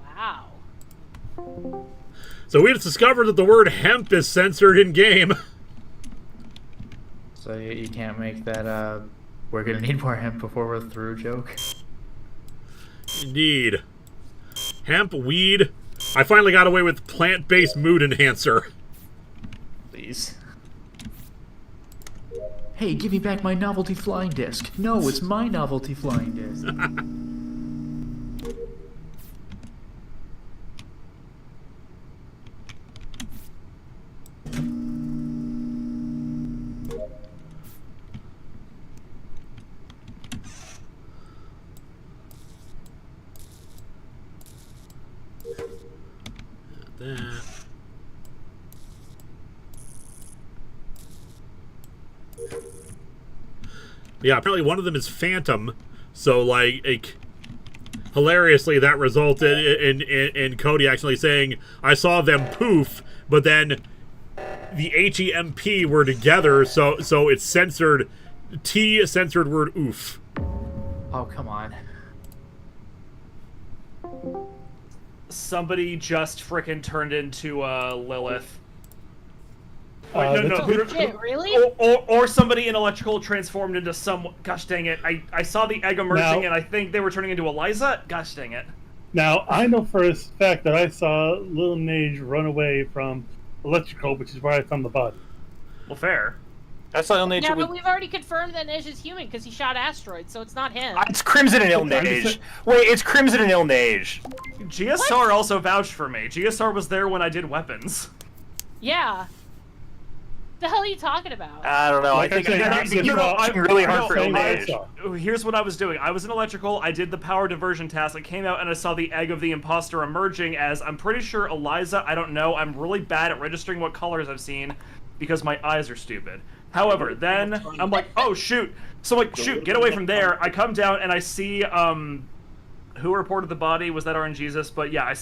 Wow. So we just discovered that the word hemp is censored in game. So you can't make that we're gonna need more hemp before we're through joke. Indeed. Hemp, weed. I finally got away with plant-based mood enhancer. Please. Hey, give me back my novelty flying disc. No, it's my novelty flying disc. that. Yeah, apparently one of them is Phantom, so like hilariously that resulted in Cody actually saying, "I saw them poof," but then the HEMP were together, so it's censored. T censored word oof. Oh, come on. Somebody just frickin' turned into Lilith. Shit, really? Or somebody in electrical transformed into some. Gosh dang it! I saw the egg emerging, and I think they were turning into Eliza. Gosh dang it! Now I know for a fact that I saw Lil Nage run away from electrical, which is where I found the body. Well, fair. I saw Ilnage. Yeah, but we've already confirmed that Nage is human because he shot asteroids, so it's not him. It's Crimson and Ilnage. Wait, it's Crimson and Ilnage. GSR also vouched for me. GSR was there when I did weapons. Yeah. The hell are you talking about? I don't know. Like I think you're working really hard for Ilnage. Here's what I was doing. I was in electrical. I did the power diversion task. I came out and I saw the egg of the imposter emerging as, I'm pretty sure, Eliza. I don't know. I'm really bad at registering what colors I've seen because my eyes are stupid. However, then I'm like, oh shoot. So I'm like, shoot, get away from there. I come down and I see who reported the body. Was that RNGesus? But yeah, I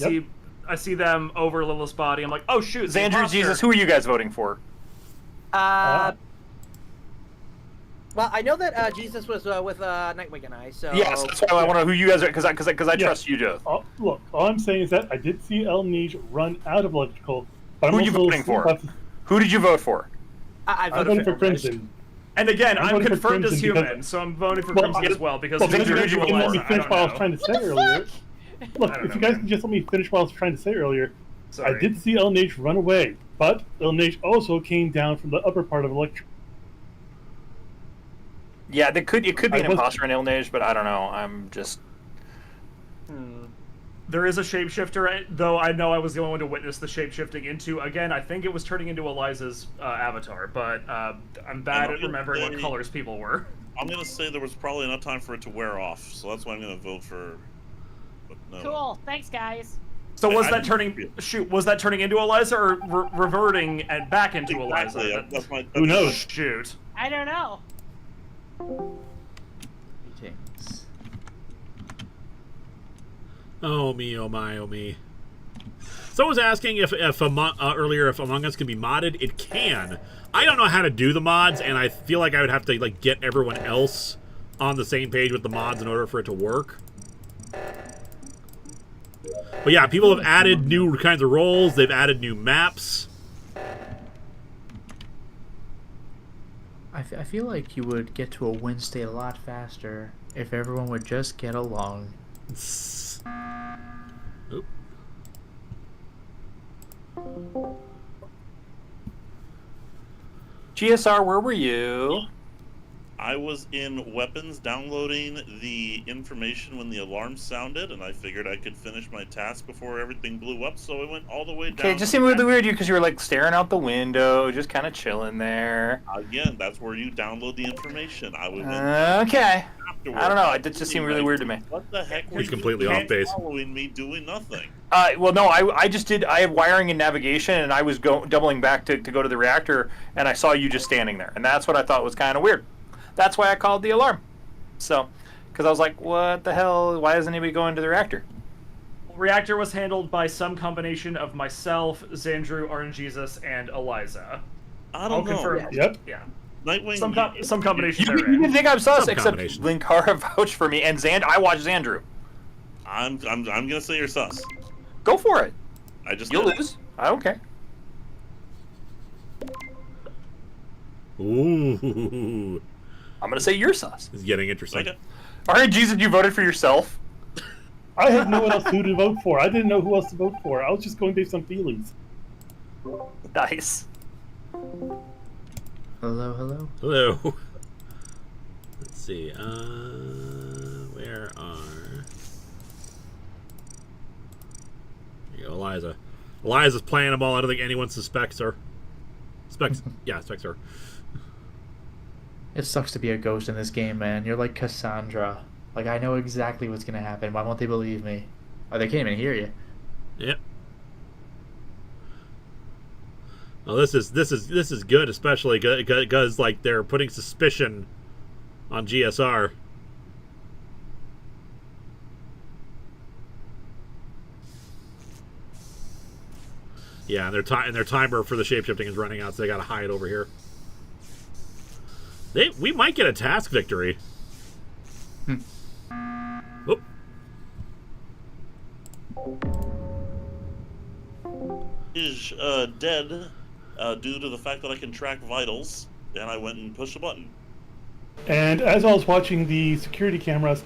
see them over Lilith's body. I'm like, oh shoot. Xandru, Jesus, who are you guys voting for? Well, I know that Jesus was with Nightwing and I, so... Yes, that's why I want to know who you guys are, because I trust you, Joe. Look, all I'm saying is that I did see Ilnage run out of electrical. But who are you voting for? Who did you vote for? I voted for Crimson. And again, I'm confirmed as human, so I'm voting for Crimson as well, because if you guys can let me finish what I was trying to say earlier. Look, if you guys can just let me finish what I was trying to say earlier. I did see Ilnage run away, but Ilnage also came down from the upper part of electrical. Yeah, it could be an imposter in Ilnage, but I don't know. I'm just... There is a shapeshifter, though I know I was the only one to witness the shapeshifting into, again, I think it was turning into Eliza's avatar, but I'm bad at remembering what colors people were. I'm going to say there was probably enough time for it to wear off, so that's why I'm going to vote for... No. Cool, thanks guys. So was that turning into Eliza or reverting and back into Eliza? Who knows? Shoot. I don't know. Oh me, oh my, oh me. Someone was asking if earlier if Among Us can be modded. It can. I don't know how to do the mods, and I feel like I would have to like get everyone else on the same page with the mods in order for it to work. But yeah, people have added new kinds of roles. They've added new maps. I feel like you would get to a win state a lot faster if everyone would just get along. Oop. GSR, where were you? I was in weapons downloading the information when the alarm sounded, and I figured I could finish my task before everything blew up, so I went all the way down. Okay, it just seemed really weird because you were like staring out the window, just kind of chilling there. Again, that's where you download the information. I was okay. Afterwards. I don't know. It just seemed really weird to me. What the heck were He's you completely off base. following me doing nothing? Well, no, I just did. I have wiring and navigation, and I was doubling back to go to the reactor, and I saw you just standing there, and that's what I thought was kind of weird. That's why I called the alarm. So, because I was like, what the hell? Why isn't anybody going to the reactor? Reactor was handled by some combination of myself, Xandru, RNGesus, and Eliza. I don't know. Confirm. Yep. Yeah. Nightwing. Some combination. You didn't think I'm sus, except Linkara vouched for me, and I watched Xandru. I'm gonna say you're sus. Go for it. You'll did. lose. I don't care. Ooh. I'm gonna say you're sus. It's getting interesting. Okay. RNGesus, you voted for yourself. I had no one else who to vote for. I didn't know who else to vote for. I was just going based on feelings. Nice. Hello, hello. Hello. Let's see. Where are... There you go, Eliza. Eliza's playing them all. I don't think anyone suspects her. Suspects her. It sucks to be a ghost in this game, man. You're like Cassandra. Like, I know exactly what's gonna happen. Why won't they believe me? Oh, they can't even hear you. Yep. Well, this is good, especially because like they're putting suspicion on GSR. Yeah, and their timer for the shapeshifting is running out, so they gotta hide over here. We might get a task victory. Oop. Is dead due to the fact that I can track vitals, and I went and pushed a button. And as I was watching the security cameras,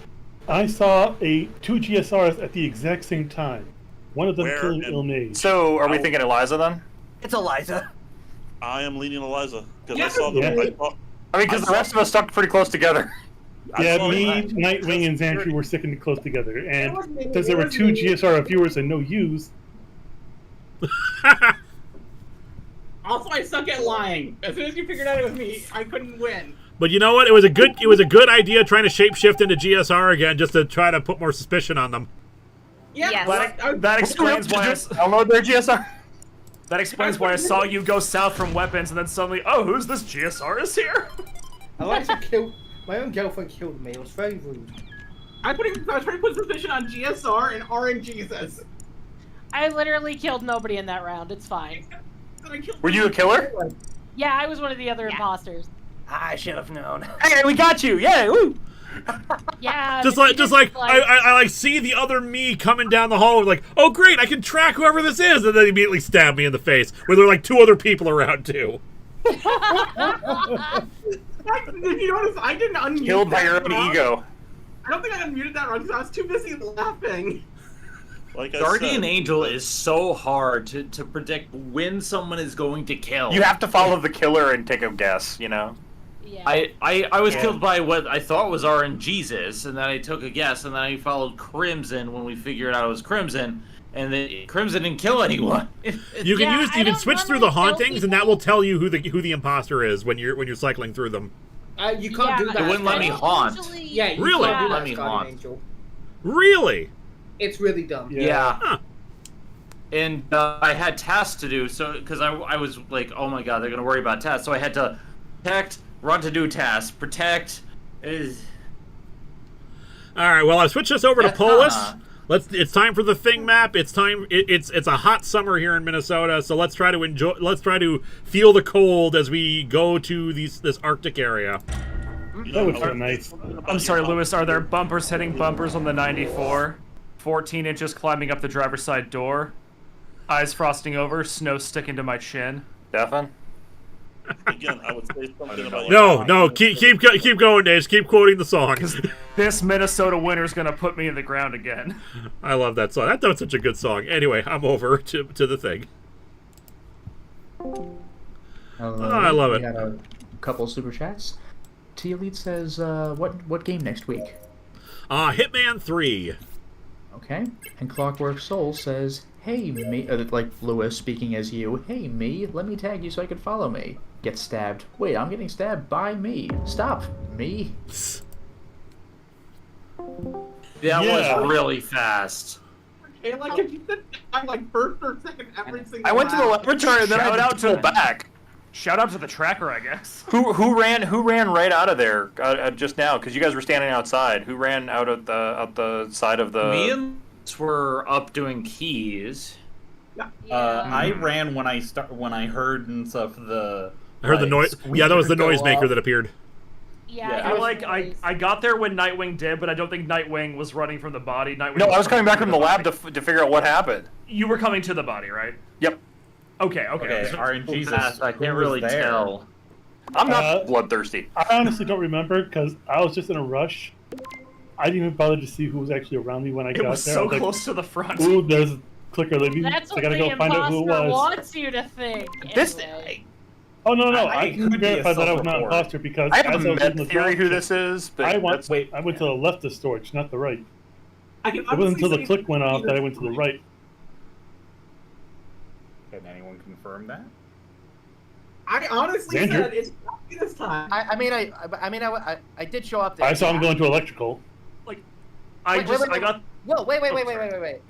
I saw two GSRs at the exact same time. One of them killing Ilnage. So, are we thinking Eliza then? It's Eliza. I am leaning Eliza because I saw them. I mean, because the rest of us stuck pretty close together. Yeah, me, Nightwing, and Xantru were sticking close together, and since there were two GSR viewers and no U's. Also, I suck at lying. As soon as you figured out it was me, I couldn't win. But you know what? It was a good idea trying to shapeshift into GSR again, just to try to put more suspicion on them. Yeah, yes. That explains why I download their GSR. That explains why I saw you go south from weapons, and then suddenly, oh, who's this GSR is here? Alexa killed my own girlfriend. Killed me. It was very rude. I was trying to put suspicion on GSR and RNGesus. I literally killed nobody in that round. It's fine. Were you a killer? Yeah, I was one of the other imposters. I should have known. Hey, we got you! Yeah, woo! Yeah. Just like I like see the other me coming down the hall, like, oh great, I can track whoever this is, and then immediately stab me in the face, where there are like two other people around too. Did you notice I didn't unmute? Killed by your own ego. I don't think I unmuted that wrong because I was too busy laughing. Like Guardian Angel is so hard to predict when someone is going to kill. You have to follow the killer and take a guess, you know? Yeah. I was killed by what I thought was RNGesus, and then I took a guess, and then I followed Crimson when we figured out it was Crimson, and then Crimson didn't kill anyone. You can switch through the hauntings, and that will tell you who the imposter is when you're cycling through them. You can't do that. It wouldn't let me haunt. Yeah, you Really? can't do that, Let me haunt. Angel. Really? It's really dumb. Yeah. Huh. And I had tasks to do, so because I was like, oh my god, they're gonna worry about tasks, so I had to protect, run to do tasks, protect. All right, well, I've switched this over to Polis. It's time for the thing map. It's time. It's a hot summer here in Minnesota, so let's try to enjoy. Let's try to feel the cold as we go to this Arctic area. That was so nice. I'm sorry, Lewis. Are there bumpers hitting bumpers on the 94? 14 inches climbing up the driver's side door. Eyes frosting over. Snow sticking to my chin. Stefan? Again, I would say something about No, keep going, Dave. Keep quoting the song. This Minnesota winter's gonna put me in the ground again. I love that song. That was such a good song. Anyway, I'm over to the thing. I love it. We had a couple super chats. T Elite says, "What game next week?" Hitman 3. Okay. And Clockwork Soul says, "Hey me," like Lewis speaking as you. "Hey me, let me tag you so I can follow me." Get stabbed. Wait, I'm getting stabbed by me. Stop me. That was really fast. Okay, like if you said I'm like first or second every single. I went to the laboratory and then I had to pull back. Shout out to the tracker, I guess. Who ran right out of there just now? Because you guys were standing outside. Who ran out the side of the? Me and were up doing keys. I ran when I heard and stuff the. I heard the noise. Yeah, that was the noisemaker off. that appeared. Yeah, I got there when Nightwing did, but I don't think Nightwing was running from the body. Nightwing. No, I was coming back from the lab to figure out what happened. You were coming to the body, right? Yep. Okay. RNGesus, I can't really tell. I'm not bloodthirsty. I honestly don't remember because I was just in a rush. I didn't even bother to see who was actually around me when I got there. It was so close to the front. Ooh, there's a clicker. That's I what gotta the go find out who it imposter was. wants you to think. Anyway. Oh no! I can verify that I was not an imposter because I have as a I was in the theory who drop this is, but I went to the left of storage, not the right. It wasn't until the click went off that I went to the right. Can anyone confirm that? I honestly Andrew? said it's not me this time. I did show up there. I saw him going to electrical. Like, Wait. Whoa, wait.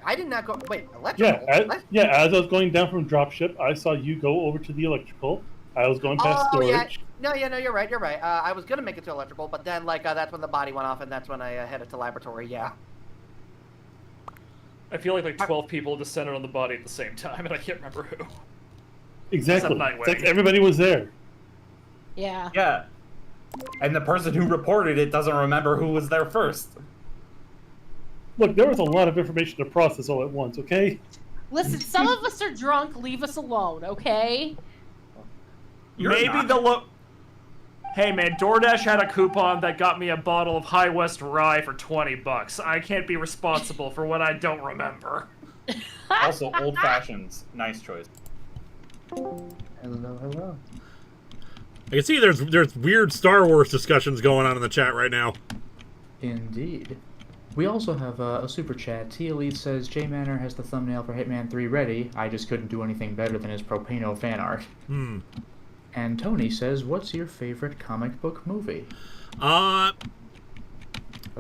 I did not go. Wait, electrical? As I was going down from dropship, I saw you go over to the electrical. I was going past storage. No, you're right. I was gonna make it to electrical, but then that's when the body went off, and that's when I headed to laboratory. Yeah. I feel like 12 people descended on the body at the same time, and I can't remember who. Exactly. It's like everybody was there. Yeah. Yeah. And the person who reported it doesn't remember who was there first. Look, there was a lot of information to process all at once, okay? Listen, some of us are drunk. Leave us alone, okay? Maybe the look. Hey man, DoorDash had a coupon that got me a bottle of High West Rye for $20. I can't be responsible for what I don't remember. Also, old fashions. Nice choice. Hello. I can see there's weird Star Wars discussions going on in the chat right now. Indeed. We also have a super chat. Tia Lead says, J Manor has the thumbnail for Hitman 3 ready. I just couldn't do anything better than his Propano fan art. And Tony says, what's your favorite comic book movie? That's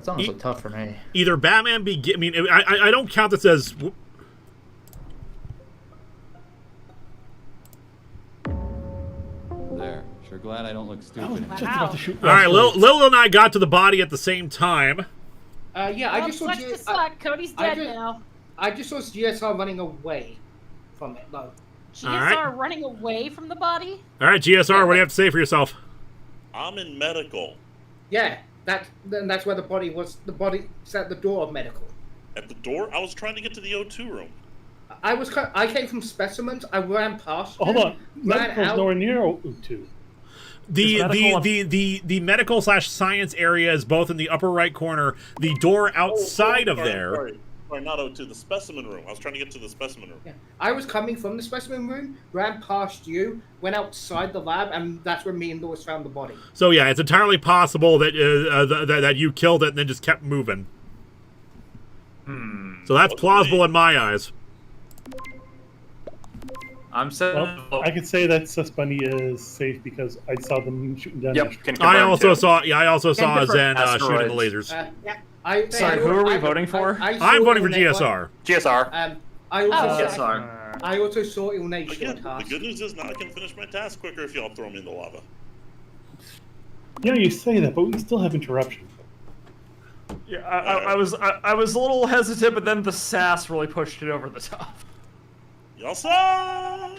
honestly tough for me. Either Batman Begins... I mean, I don't count this as... There. Sure glad I don't look stupid. Just about to shoot. All right, Lil and I got to the body at the same time. I just saw Cody's dead now. I just saw GSR running away from it, though. GSR running away from the body? All right, GSR, what do you have to say for yourself? I'm in medical. Yeah, that's where the body was. The body's at the door of medical. At the door? I was trying to get to the O2 room. I came from specimens. I ran past. Hold on, medical's nowhere near O2. The medical / science area is both in the upper right corner. The door outside of there. Sorry, not O2, the specimen room. I was trying to get to the specimen room. Yeah. I was coming from the specimen room, ran past you, went outside the lab, and that's where me and Lewis found the body. So yeah, it's entirely possible that that you killed it and then just kept moving. So that's plausible in my eyes. I'm saying. Well, I could say that Sus Bunny is safe because I saw them shooting down. I also saw Zen shooting the lasers. Sorry, who are we voting for? I'm voting for GSR. GSR. I also saw Ilnation Again, the good news is now I can finish my task quicker if y'all throw me in the lava. Yeah, you say that, but we still have interruption. Yeah, I was a little hesitant, but then the sass really pushed it over the top. Y'all saw.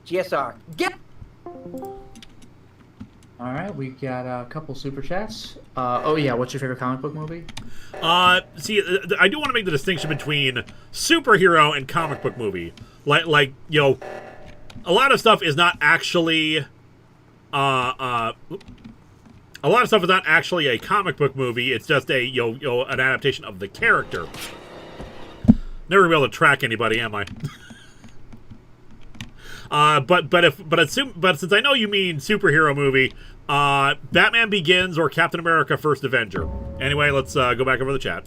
GSR. Get. All right, we got a couple super chats. Oh yeah, what's your favorite comic book movie? See, I do want to make the distinction between superhero and comic book movie. Like you know, a lot of stuff is not actually, a lot of stuff is not actually a comic book movie. It's just a an adaptation of the character. Never gonna be able to track anybody, am I? But since I know you mean superhero movie, Batman Begins or Captain America: First Avenger. Anyway, let's go back over the chat.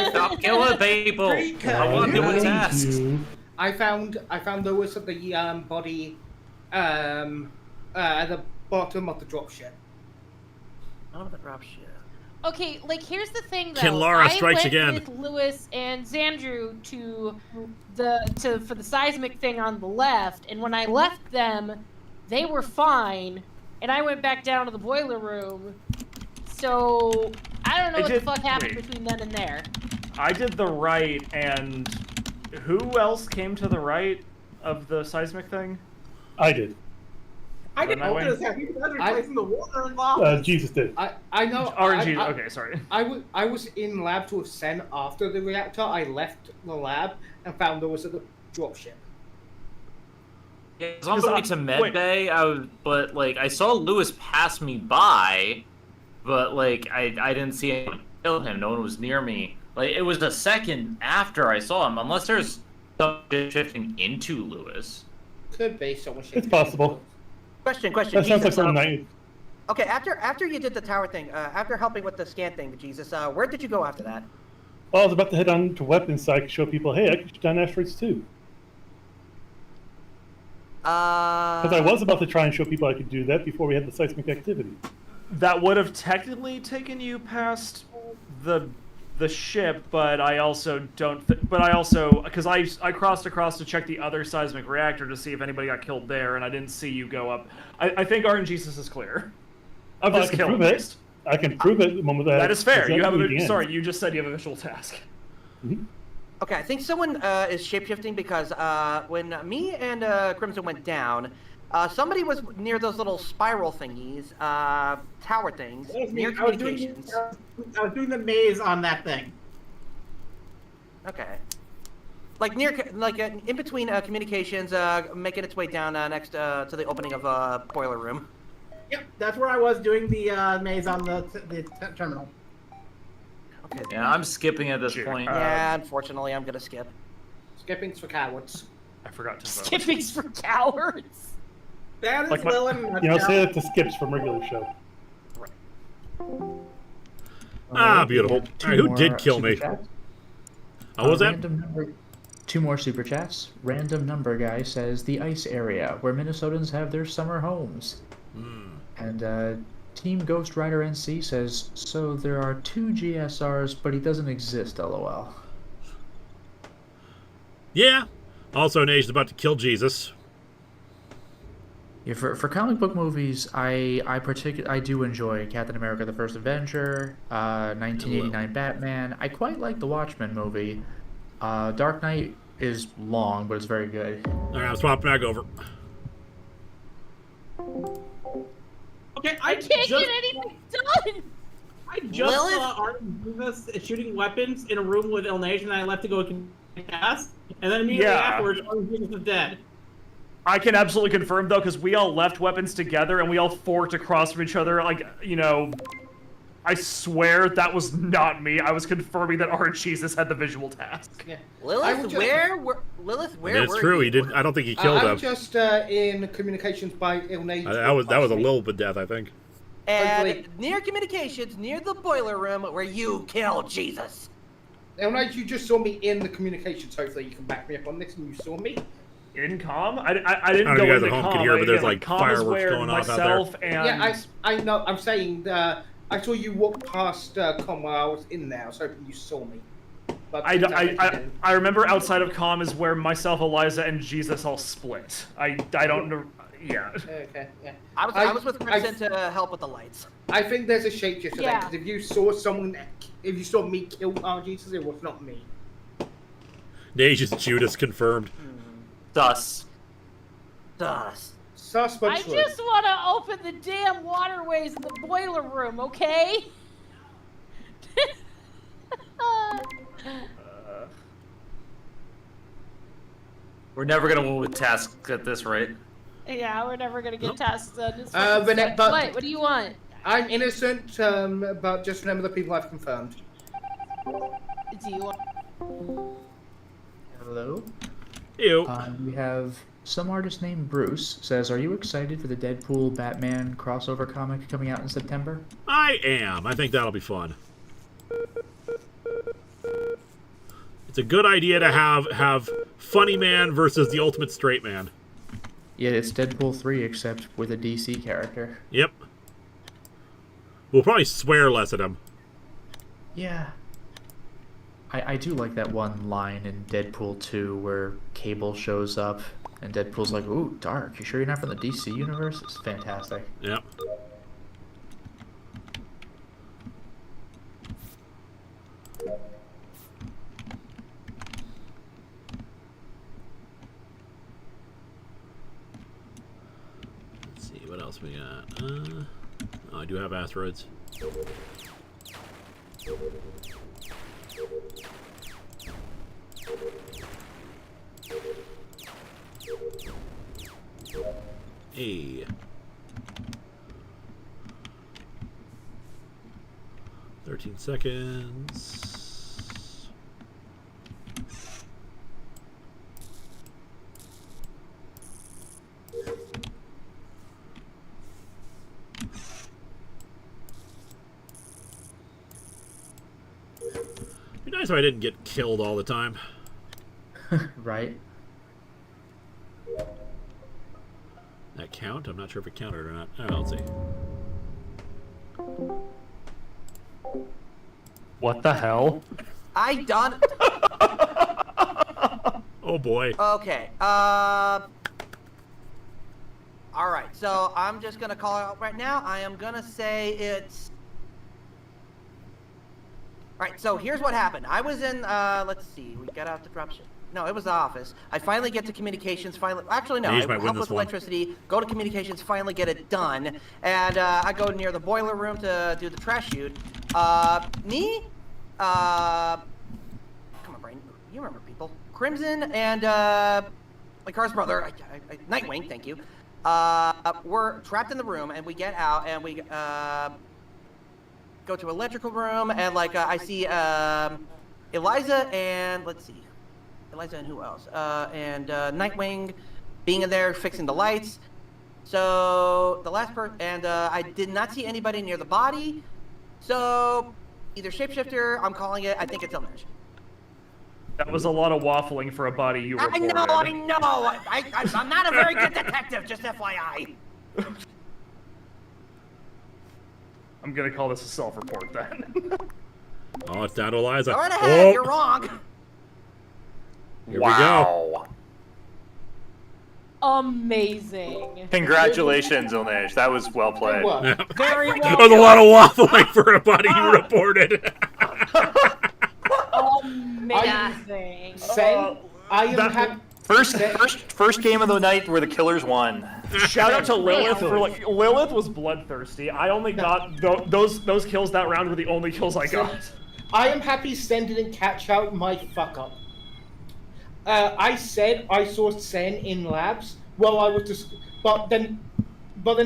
Stop killing people. I want to do a task. I found Lewis at the body, at the bottom of the dropship. Bottom of the dropship. Okay, like here's the thing though. Kinlara strikes I went again. with Lewis and Xandru for the seismic thing on the left, and when I left them, they were fine, and I went back down to the boiler room. So I don't know what the fuck happened between then and there. I did the right, and who else came to the right of the seismic thing? I did. I didn't know this. You guys are placing the water involved. Jesus did. I know. Okay, sorry. I was in lab to ascend after the reactor. I left the lab and found Lewis at the dropship. Yeah, I was on my way to medbay, but like I saw Lewis pass me by, but like I didn't see anyone kill him. No one was near me. Like it was a second after I saw him, unless there's something shifting into Lewis. Could be someone shifting. It's possible. Question. That sounds like something nice. Okay, after you did the tower thing, after helping with the scan thing, Jesus, where did you go after that? Well, I was about to head on to weapons so I could show people, hey, I can shoot down asteroids too. Because I was about to try and show people I could do that before we had the seismic activity. That would have technically taken you past the ship, but I also don't. But I also, because I crossed across to check the other seismic reactor to see if anybody got killed there, and I didn't see you go up. I think RNGesus is clear of this kill. I can prove it the moment that is fair. You have sorry, you just said you have a visual task. Mm-hmm. Okay, I think someone is shapeshifting because when me and Crimson went down, somebody was near those little spiral thingies, tower things, near communications. I was doing the maze on that thing. Okay. Like in between communications, making its way down next to the opening of a boiler room. Yep, that's where I was doing the maze on the terminal. Okay. Yeah, I'm skipping at this point. Yeah, unfortunately, I'm gonna skip. Skipping's for cowards. I forgot to vote. Skipping's for cowards. That is Like Lilith. You know, say that to skips from regular show. Ah, beautiful. All right, who did kill me? What was that? Two more super chats. Random number guy says the ice area where Minnesotans have their summer homes. And Team Ghost Rider NC says, so there are 2 GSRs, but he doesn't exist, lol. Yeah. Also, Nation's about to kill Jesus. Yeah, for comic book movies, I do enjoy Captain America: The First Avenger, 1989 Batman. I quite like the Watchmen movie. Dark Knight is long, but it's very good. All right, I'm swapping back over. Okay, I can't get anything done. I just saw Arden Rivas shooting weapons in a room with Ilnage, and I left to go cast, and then immediately afterwards, Arden Rivas was dead. I can absolutely confirm though, because we all left weapons together and we all forked across from each other. Like, you know, I swear that was not me. I was confirming that RNGesus had the visual task. Yeah. Lilith, where were It's true. He didn't. I don't think he killed him. I'm just in communications by Ilnage. That was a little bit death, I think. And near communications, near the boiler room where you killed Jesus. Ilnage, you just saw me in the communications. Hopefully, you can back me up on this, and you saw me. In comm? I didn't know go if you guys into at home comm. can hear, but there's like comm fireworks is where going off myself out there. And Yeah, I know. I'm saying I saw you walk past comm while I was in there. I was hoping you saw me. But I remember outside of comm is where myself, Eliza, and Jesus all split. I don't know. Yeah. Okay. Yeah. I was with Crimson to help with the lights. I think there's a shapeshifter there, Yeah. because if you saw me kill Jesus, it was not me. Nation's Judas confirmed. Thus. Sus, but I just want to open the damn waterways in the boiler room, okay? We're never gonna win with tasks at this rate. Yeah, we're never gonna get tasks done. It's what do you want? I'm innocent, but just remember the people I've confirmed. Do you want? Hello? Ew. We have some artist named Bruce says, are you excited for the Deadpool Batman crossover comic coming out in September? I am. I think that'll be fun. It's a good idea to have funny man versus the ultimate straight man. Yeah, it's Deadpool 3 except with a DC character. Yep. We'll probably swear less at him. Yeah. I do like that one line in Deadpool 2 where Cable shows up and Deadpool's like, ooh, dark. You sure you're not from the DC universe? It's fantastic. Yep. Let's see, what else we got? Oh, I do have asteroids. Hey. 13 seconds. Be nice if I didn't get killed all the time. Right? That count? I'm not sure if it counted or not. Oh, let's see. What the hell? I done. Oh boy. Okay. All right. So I'm just gonna call it out right now. I am gonna say it's. All right. So here's what happened. I was in. Let's see. We got out the dropship. No, it was the office. I finally get to communications. Actually, no. I help with electricity. Go to communications. Finally get it done. And I go near the boiler room to do the trash chute. Me. Come on, Brain. You remember people. Crimson and Linkara's brother, Nightwing, thank you. We're trapped in the room, and we get out, and we go to electrical room, and I see Eliza and Eliza and who else? And Nightwing being in there fixing the lights. So the last person, and I did not see anybody near the body. So either shapeshifter, I'm calling it. I think it's Elnish. That was a lot of waffling for a body you reported. I know. I'm not a very good detective, just FYI. I'm gonna call this a self-report then. Oh, it's down to Eliza. Go right ahead, oh. You're wrong. Here we go. Amazing. Congratulations, Ilnesh. That was well played. Very well. That was a lot of waffling for a body you reported. Amazing. I am happy. First game of the night where the killers won. Shout out to Lilith for Lilith was bloodthirsty. I only got those kills that round were the only kills I got. I am happy Sen didn't catch out my fuck up. I said I saw Sen in labs while I was just, but then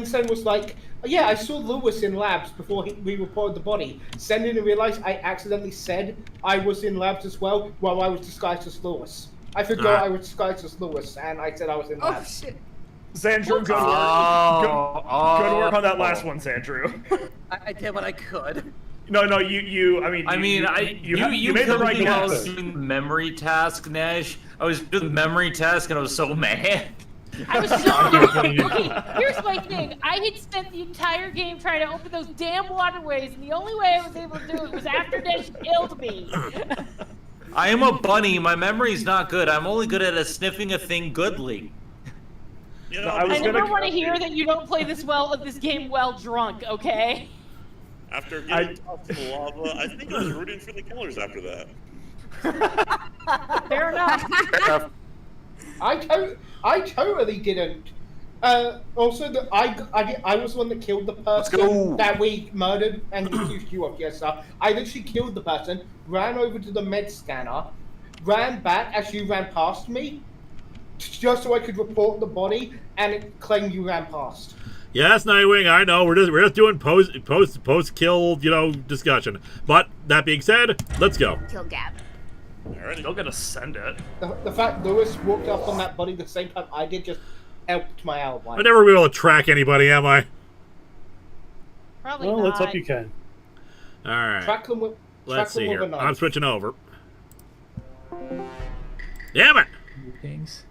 Sen was like, yeah, I saw Lewis in labs before we reported the body. Sen didn't realize I accidentally said I was in labs as well while I was disguised as Lewis. I forgot I was disguised as Lewis, and I said I was in labs. Oh shit. Xandru, good work. Good work on that last one, Xandru. I did what I could. No, you. You made the right I guess. was doing the memory task, Nash. I was doing the memory task, and I was so mad. I was so okay, here's my thing. I had spent the entire game trying to open those damn waterways, and the only way I was able to do it was after Nash killed me. I am a bunny. My memory's not good. I'm only good at sniffing a thing goodly. You know, I never want to hear that you don't play this game well drunk, okay? After getting tossed to the lava, I think I was rooting for the killers after that. Fair enough. I totally didn't. Also, I was the one that killed the person that we murdered and accused you of, yes, sir. I literally killed the person, ran over to the med scanner, ran back as you ran past me, just so I could report the body and claim you ran past. Yes, Nightwing, I know. We're just doing post kill, discussion. But that being said, let's go. Kill Gab. Alrighty. Still gonna send it. The fact Lewis walked up on that body the same time I did just helped my alibi. I'll never be able to track anybody, am I? Probably well, not. let's hope you can. All right. Track them with, let's see here. A knife. I'm switching over. Damn it! Things.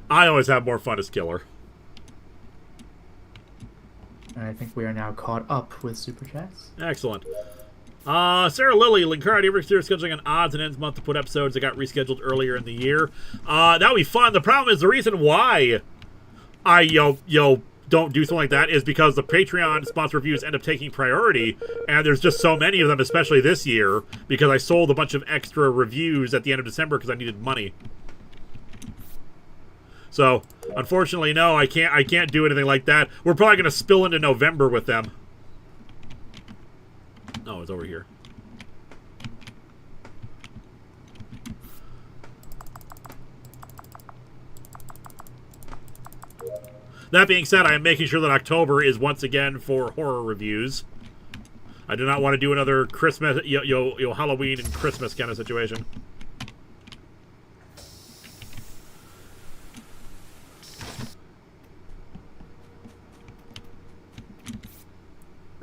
I always have more fun as killer. And I think we are now caught up with Super Chats. Excellent. Sarah Lilly, Linkara, do you ever consider scheduling an odds and ends month to put episodes that got rescheduled earlier in the year? That would be fun. The problem is the reason why I don't do something like that is because the Patreon sponsor reviews end up taking priority, and there's just so many of them, especially this year, because I sold a bunch of extra reviews at the end of December because I needed money. So, unfortunately, no, I can't do anything like that. We're probably going to spill into November with them. Oh, it's over here. That being said, I am making sure that October is once again for horror reviews. I do not want to do another Christmas, Halloween and Christmas kind of situation.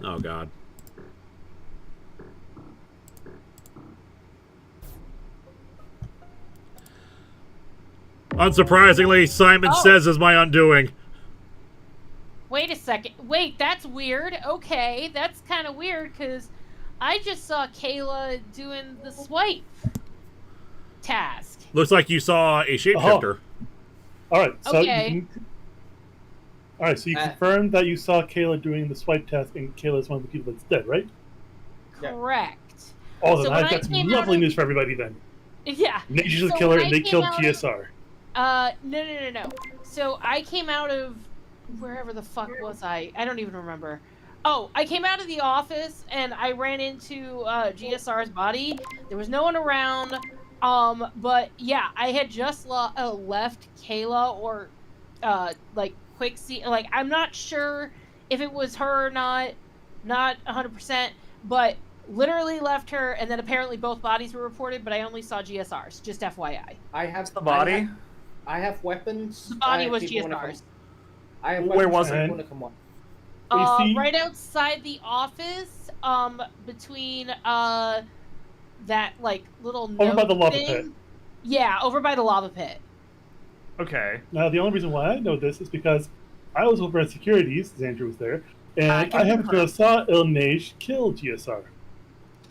Oh, God. Unsurprisingly, Simon Says is my undoing. Wait wait a second. Wait, that's weird. Okay, that's kind of weird because I just saw Kayla doing the swipe task. Looks like you saw a shapeshifter. All right. So Okay. all right. So you confirmed that you saw Kayla doing the swipe task, and Kayla is one of the people that's dead, right? Correct. Oh, So then when I that's came lovely out of- news for everybody then. Yeah. Nate is the So killer, when and I they came killed out of- GSR. No. So I came out of wherever the fuck was I? I don't even remember. Oh, I came out of the office and I ran into GSR's body. There was no one around. But yeah, I had just left Kayla or like Quixie. Like I'm not sure if it was her or not 100%, but literally left her, and then apparently both bodies were reported, but I only saw GSR's. Just FYI. I have the body. I have weapons. The body was if people wanna GSR's. come- I have Where weapons was if it? people wanna come on. Right outside the office, between that like little Over by note the lava thing. pit. Yeah, over by the lava pit. Okay. Now, the only reason why I know this is because I was over at Securities, as Andrew was there, and I happened to have saw Ilnage kill GSR.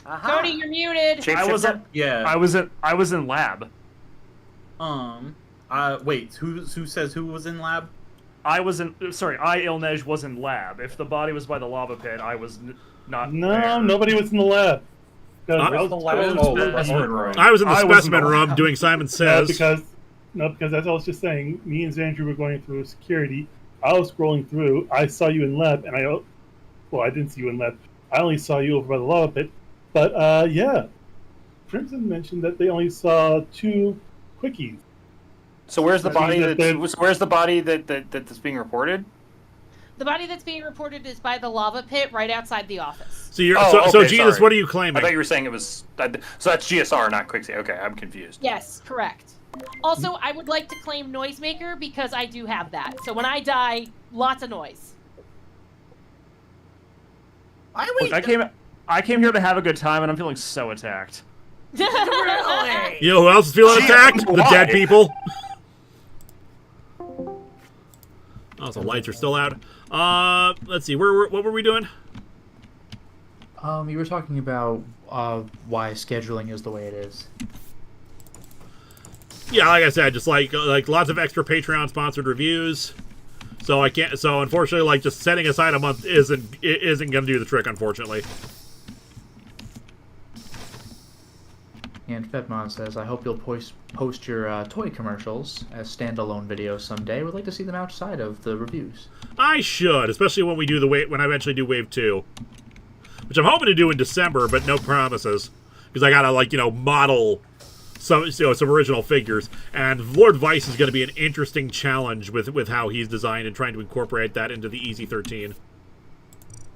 Cody, you're muted. I wasn't. Yeah. I was in lab. Wait. Who says who was in lab? I Ilnej was in lab. If the body was by the lava pit, I was not. No, there. nobody was in the lab. I I was in the specimen room doing Simon Says. because as I was just saying, me and Andrew were going through security. I was scrolling through. I saw you in lab, and I didn't see you in lab. I only saw you over by the lava pit. But yeah, Crimson mentioned that they only saw 2 quickies. So where's the That body? means that Where's the body that's being reported? The body that's being reported is by the lava pit right outside the office. So you're Oh, so okay, Jesus, sorry. what are you claiming? I thought you were saying it was. So that's GSR, not Quixie. Okay, I'm confused. Yes, correct. Also, I would like to claim Noisemaker because I do have that. So when I die, lots of noise. Look, I came here to have a good time, and I'm feeling so attacked. Really? You know who else is feeling attacked? The why? dead people. Oh, so lights are still out. Let's see. What were we doing? You were talking about why scheduling is the way it is. Yeah, like I said, just like lots of extra Patreon sponsored reviews. So I can't. So unfortunately, like just setting aside a month isn't going to do the trick. Unfortunately. And Fedmon says, I hope you'll post your toy commercials as standalone videos someday. We'd like to see them outside of the reviews. I should, especially when we do when I eventually do Wave 2. Which I'm hoping to do in December, but no promises. Because I gotta, model some original figures. And Lord Vice is going to be an interesting challenge with how he's designed and trying to incorporate that into the Easy 13.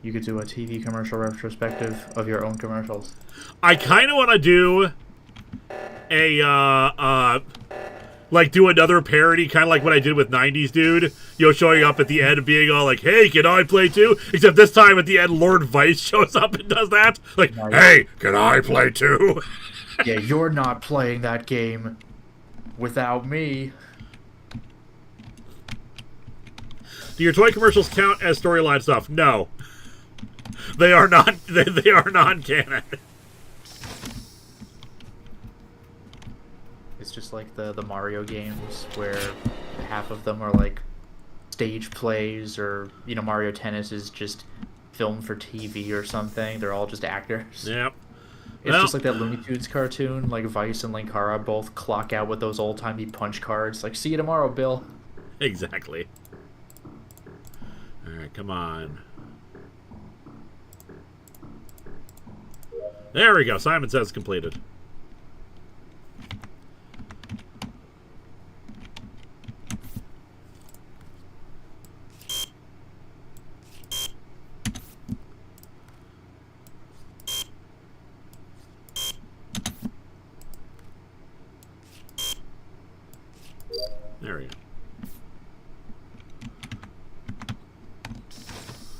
You could do a TV commercial retrospective of your own commercials. I kind of want to do do another parody, kind of like what I did with 90s Dude, showing up at the end and being all like, hey, can I play too? Except this time at the end, Lord Vice shows up and does that. Like, hey, can I play too? Yeah, you're not playing that game without me. Do your toy commercials count as storyline stuff? No. They are not. They are non-canon. It's just like the Mario games where half of them are like stage plays, or Mario Tennis is just filmed for TV or something. They're all just actors. Yep. It's just like that Looney Tunes cartoon, like Vice and Linkara both clock out with those old-timey punch cards. Like, see you tomorrow, Bill. Exactly. All right, come on. There we go. Simon Says completed. There we go.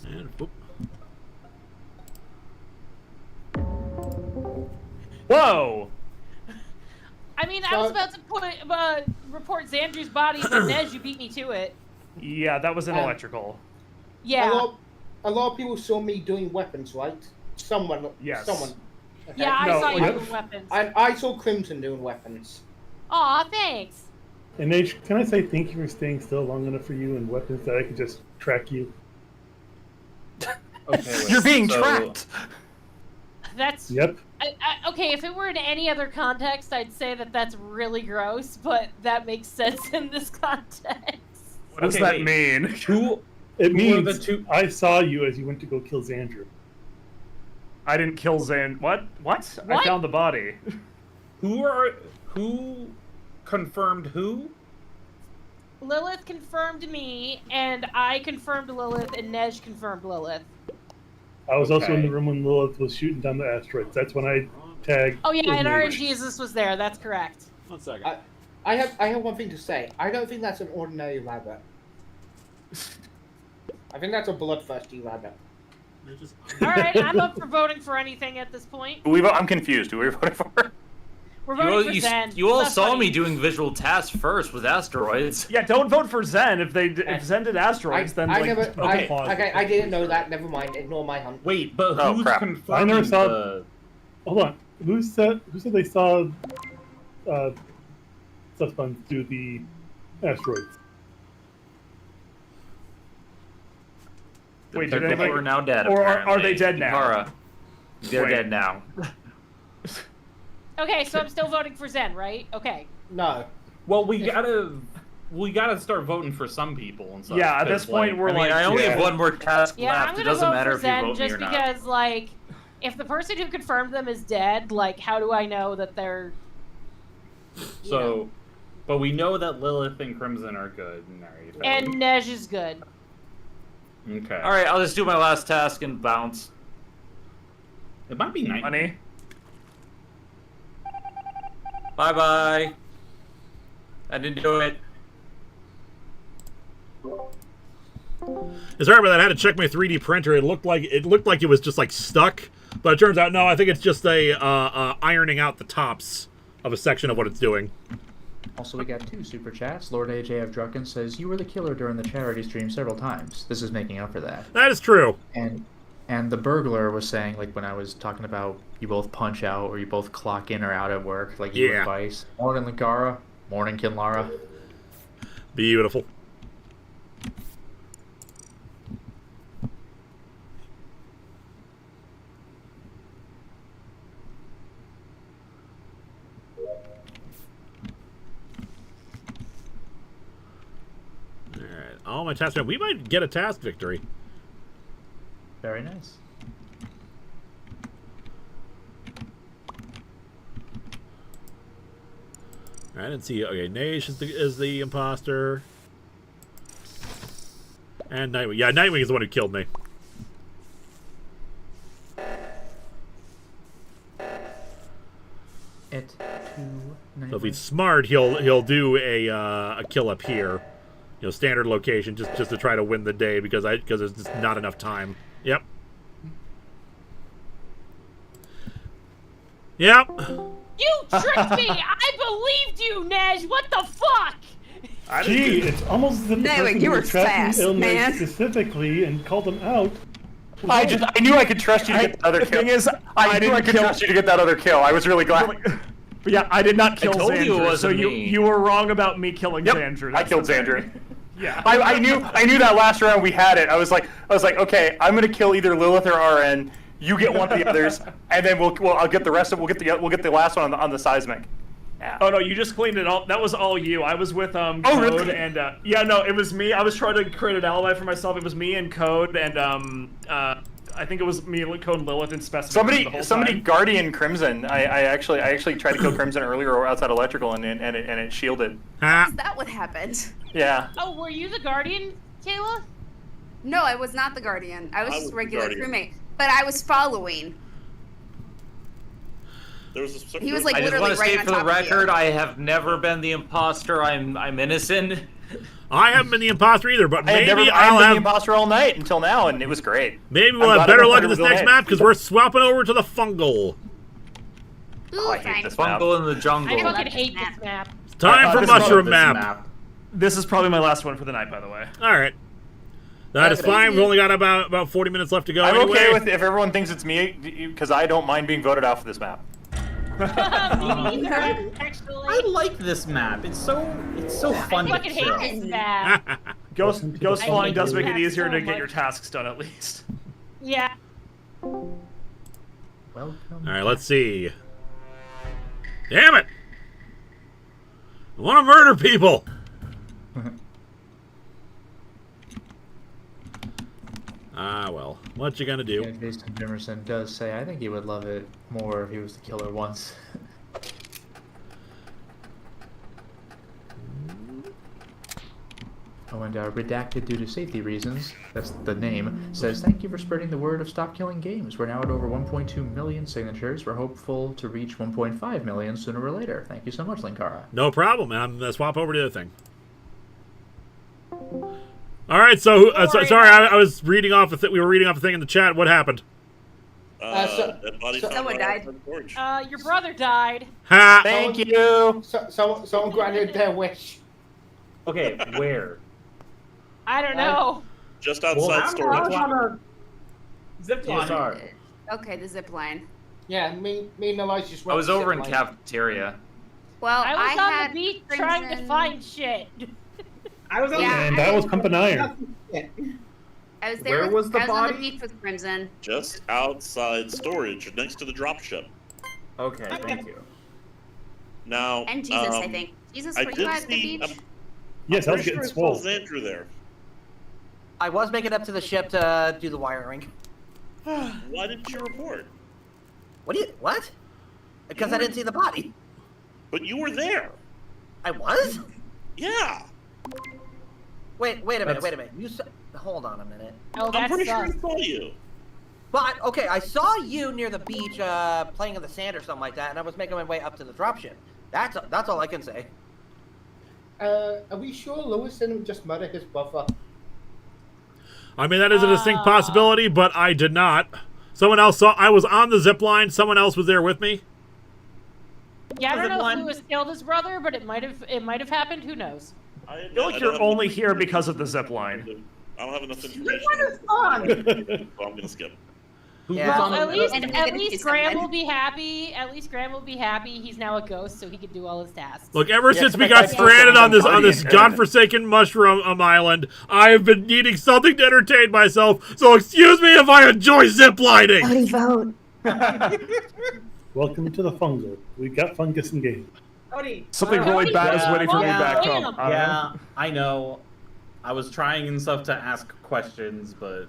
And whoop. Whoa! I mean, I was about to report Xandru's body, but Nez, you beat me to it. Yeah, that was an electrical. Yeah. A lot of people saw me doing weapons, right? Someone. Yes. Someone. Okay. Yeah, I saw you doing weapons. And I saw Crimson doing weapons. Aw, thanks. And H, can I say thank you for staying still long enough for you and weapons that I could just track you? Okay, You're being tracked. That's. Yep. Okay, if it were in any other context, I'd say that that's really gross, but that makes sense in this context. What does that mean? It means I saw you as you went to go kill Xandru. I didn't kill Zan. What? What? I found the body. Who confirmed who? Lilith confirmed me, and I confirmed Lilith, and Nej confirmed Lilith. I was also in the room when Lilith was shooting down the asteroids. That's when I tagged. Oh yeah, and Mage. RNGesus was there. That's correct. 1 second. I have one thing to say. I don't think that's an ordinary rabbit. I think that's a bloodthirsty rabbit. All right, I'm up for voting for anything at this point. I'm confused. Who are we voting for? We're voting for Zen. You all That's saw funny. me doing visual tasks first with asteroids. Yeah, don't vote for Zen. If Zen did asteroids, then I like never. I didn't know that. Never mind. Ignore my hunt. Wait, but Oh, who's crap. confirming I never saw. the... Hold on. Who said they saw Suspons do the asteroids? Wait, They're did anybody? are now dead. Or are apparently. they dead now? Linkara, they're Wait. dead now. Okay, so I'm still voting for Zen, right? Okay. No. Well, we gotta start voting for some people and stuff. Yeah, at this 'cause, point we're I mean, like, I only have one more task Yeah, I'm left. It gonna doesn't vote matter for if you Zen vote me just or not. because, like, if the person who confirmed them is dead, like, how do I know that they're? So, but we know that Lilith and Crimson are good and everything. And Nej is good. Okay. All right, I'll just do my last task and bounce. It might be night. Money. Bye bye. I didn't do it. Sorry about that. I had to check my 3D printer. It looked like it was just like stuck, but it turns out no. I think it's just a ironing out the tops of a section of what it's doing. Also, we got 2 super chats. Lord AJF Drucken says, "You were the killer during the charity stream several times. This is making up for that." That is true. And the burglar was saying, like, when I was talking about you both punch out or you both clock in or out at work, like you and Vice. Morning, Linkara. Morning, Kinlara. Beautiful. Alright, all my tasks. We might get a task victory. Very nice. I didn't see. Okay, Naish is the imposter, and Nightwing. Yeah, Nightwing is the one who killed me. At 2. So if he's smart, he'll do a kill up here, standard location, just to try to win the day because there's just not enough time. Yep. Yep. You tricked me! I believed you, Nej! What the fuck? Gee, it's almost as if the Nightwing, person you who were was tracking fast, Illinois man. specifically and called them out. I knew I could trust you to get that other The kill. thing is, I knew I could trust you to get that other kill. I was really glad. But yeah, I did not kill told you it Xandru, so wasn't me. you were wrong about me killing Xandru. I That's killed the thing. Xandru. Yeah. I knew that last round we had it. I was like, okay, I'm gonna kill either Lilith or RN. You get one of the others, and then I'll get the rest of. We'll get the last one on the seismic. Yeah. Oh no, you just cleaned it all. That was all you. I was with Code really? and yeah, no, it was me. I was trying to create an alibi for myself. It was me and Code and I think it was me, Code, and Lilith and Specimen. Somebody Guardian Crimson. I actually tried to kill Crimson earlier outside electrical and it shielded. Is that what happened? Yeah. Oh, were you the Guardian, Kayla? No, I was not the Guardian. I was just was a the regular Guardian. crewmate. But I was following. There was a, He was, like, I just literally want to right state on for the top of you. record, I have never been the imposter. I'm innocent. I haven't been the imposter either, but I had maybe been I'll the have. imposter all night until now, and it was great. Maybe we'll I'm have glad I better went luck through in this the next night. map because we're swapping over to the fungal. Ooh, I hate fine. this map. Fungal in the I jungle. fucking hate this map. Time for this mushroom is- map. This is probably my last one for the night, by the way. All right. That is fine. We've only got about 40 minutes left to go. I'm anyway. okay with if everyone thinks it's me, because I don't mind being voted out for this map. I like this map. It's so fun to fucking hate kill. this map. Ghost flying does make it that easier so to get much. your tasks done at least. Yeah. Welcome. All right, let's see. Damn it! I want to murder people. Well, what you gonna do? Yeah, Jason Jimerson does say, I think he would love it more if he was the killer once. Oh, and Redacted due to safety reasons, that's the name, says, thank you for spreading the word of Stop Killing Games. We're now at over 1.2 million signatures. We're hopeful to reach 1.5 million sooner or later. Thank you so much, Linkara. No problem, man. I'm gonna swap over to the other thing. All right, so sorry, I was reading off we were reading off a thing in the chat. What happened? Dead body found someone on died. front porch. Your brother died. Ha! Thank you. Someone granted their wish. Okay, where? I don't know. Just outside storage. Zip line. DSR. Okay, the zip line. Yeah, me and Elijah just went I was to over in zip line. cafeteria. Well, I was had on the beach trying to Crimson- find shit. I was on Yeah, And I was pumping iron. I was there Where with, was the I was on body? the beach with Crimson. Just outside storage, next to the dropship. Okay, thank you. Now, And Jesus, I think. Jesus, I were you did at the see. beach? Yes, I was Pretty getting sure I saw swole. Xandru there. I was making up to the ship to do the wiring. Why didn't you report? What? Because I didn't see the body. But you were there. I was? Yeah. Wait a minute. You said, hold on a minute. Oh, I'm that's pretty sure I sus. saw you. But okay, I saw you near the beach playing in the sand or something like that, and I was making my way up to the dropship. That's all I can say. Are we sure Lewis didn't just murder his brother? I mean, that is a distinct possibility, but I did not. Someone else saw. I was on the zip line. Someone else was there with me. Yeah, I don't know if Zipline. Lewis killed his brother, but it might have happened. Who knows? I feel like you're only here because of the zip line. I don't have enough information. So I'm gonna skip. Well, at least And at you're gonna least do Graham something. will be happy. At least Graham will be happy. He's now a ghost, so he can do all his tasks. Look, ever Yeah, since we I got thought stranded on this Guardian. godforsaken mushroom island, I have been needing something to entertain myself. So excuse me if I enjoy ziplining. vote. Welcome to the fungal. We got fungus engaged. Something really bad is waiting for me Yeah. back home. I don't know. Yeah, I know. I was trying and stuff to ask questions, but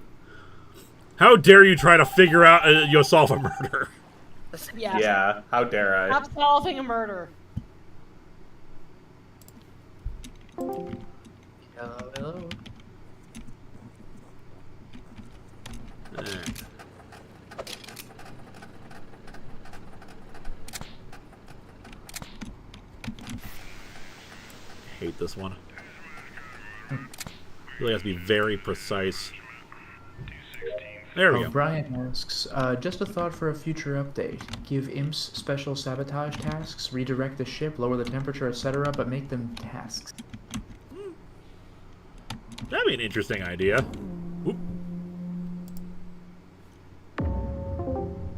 How dare you try to figure out you'll solve a murder? Yeah. yeah, how dare I? Stop solving a murder. Hello. Hate this one. Really has to be very precise. There we go. Brian asks, just a thought for a future update. Give imps special sabotage tasks, redirect the ship, lower the temperature, etc., but make them tasks. That'd be an interesting idea. Oop.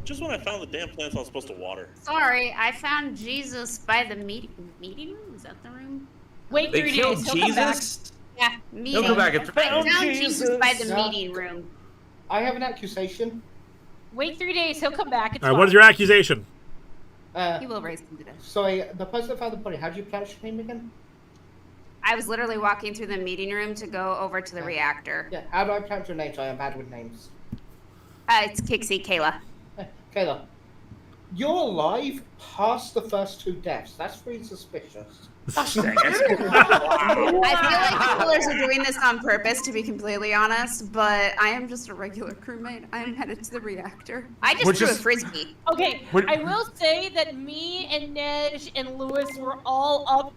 Just when I found the damn plants I was supposed to water. Sorry, I found Jesus by the meeting room. Is that the room? Wait They 3 killed days. He'll come back. Jesus? Yeah, meeting. He'll come back and I found Jesus by the Jesus. meeting room. I have an accusation. Wait 3 days. He'll come back. It's All right, what is your accusation? He will raise him to death. Sorry, the person that found the body, how do you pronounce your name again? I was literally walking through the meeting room to go over to the Yeah. reactor. Yeah, how do I pronounce your name? Sorry, I'm bad with names. It's Kixie, Kayla. Kayla, you're alive past the first 2 deaths. That's pretty suspicious. Gosh dang it. I feel like the killers are doing this on purpose, to be completely honest, but I am just a regular crewmate. I am headed to the reactor. I just threw a frisbee. Okay, I will say that me and Nej and Lewis were all up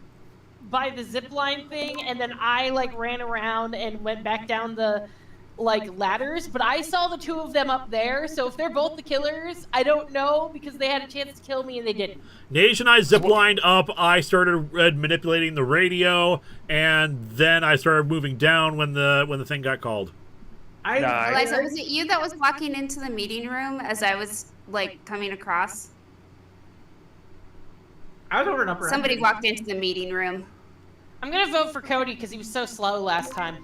by the zipline thing, and then I ran around and went back down the ladders, but I saw the 2 of them up there, so if they're both the killers, I don't know, because they had a chance to kill me and they didn't. Nage and I ziplined up. I started manipulating the radio, and then I started moving down when the thing got called. Eliza, was it you that was walking into the meeting room as I was like coming across? I was over in upper. Somebody walked into the meeting room. I'm gonna vote for Cody because he was so slow last time.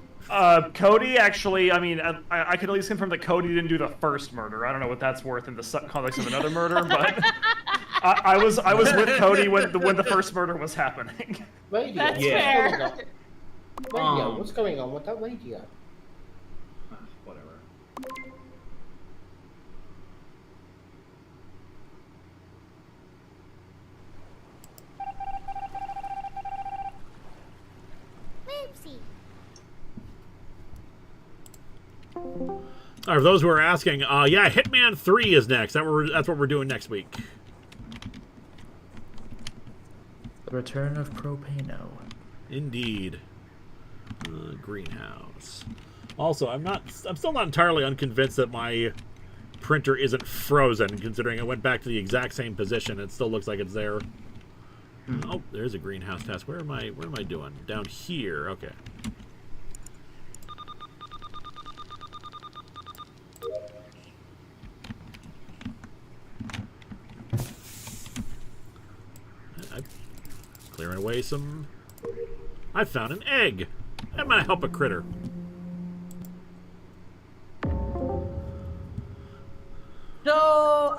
Cody, actually, I mean, I can at least confirm that Cody didn't do the first murder. I don't know what that's worth in the context of another murder, but I was with Cody when the first murder was happening. Radio. That's fair. Radio. What's going on with that radio? Whatever. All right, for those who are asking, yeah, Hitman 3 is next. That's what we're doing next week. The return of Propano. Indeed. Greenhouse. Also, I'm still not entirely unconvinced that my printer isn't frozen, considering I went back to the exact same position. It still looks like it's there. Oh, there's a greenhouse task. Where am I doing? Down here. Okay. I'm clearing away some. I found an egg. I'm gonna help a critter. So,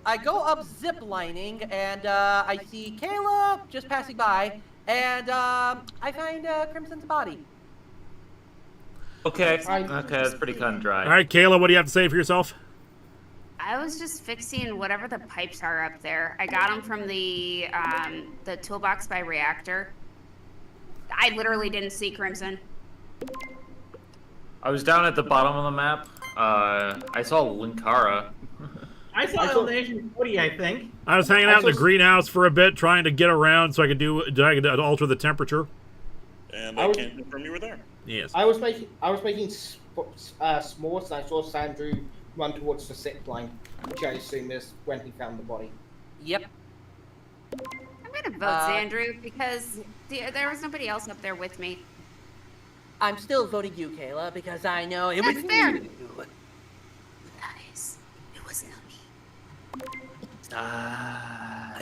I go up zip lining, and I see Kayla just passing by, and I find Crimson's body. Okay, that's pretty cut and dry. All right, Kayla, what do you have to say for yourself? I was just fixing whatever the pipes are up there. I got them from the toolbox by reactor. I literally didn't see Crimson. I was down at the bottom of the map. I saw Linkara. I saw Elimination 40, I think. I was hanging out in the greenhouse for a bit, trying to get around so I could alter the temperature. And I can confirm you were there. Yes. I was making s'mores, and I saw Sandrew run towards the zip line, which I assume is when he found the body. Yep. I'm gonna vote Xandru because there was nobody else up there with me. I'm still voting you, Kayla, because I know it was fair. you. Nice. It was not me.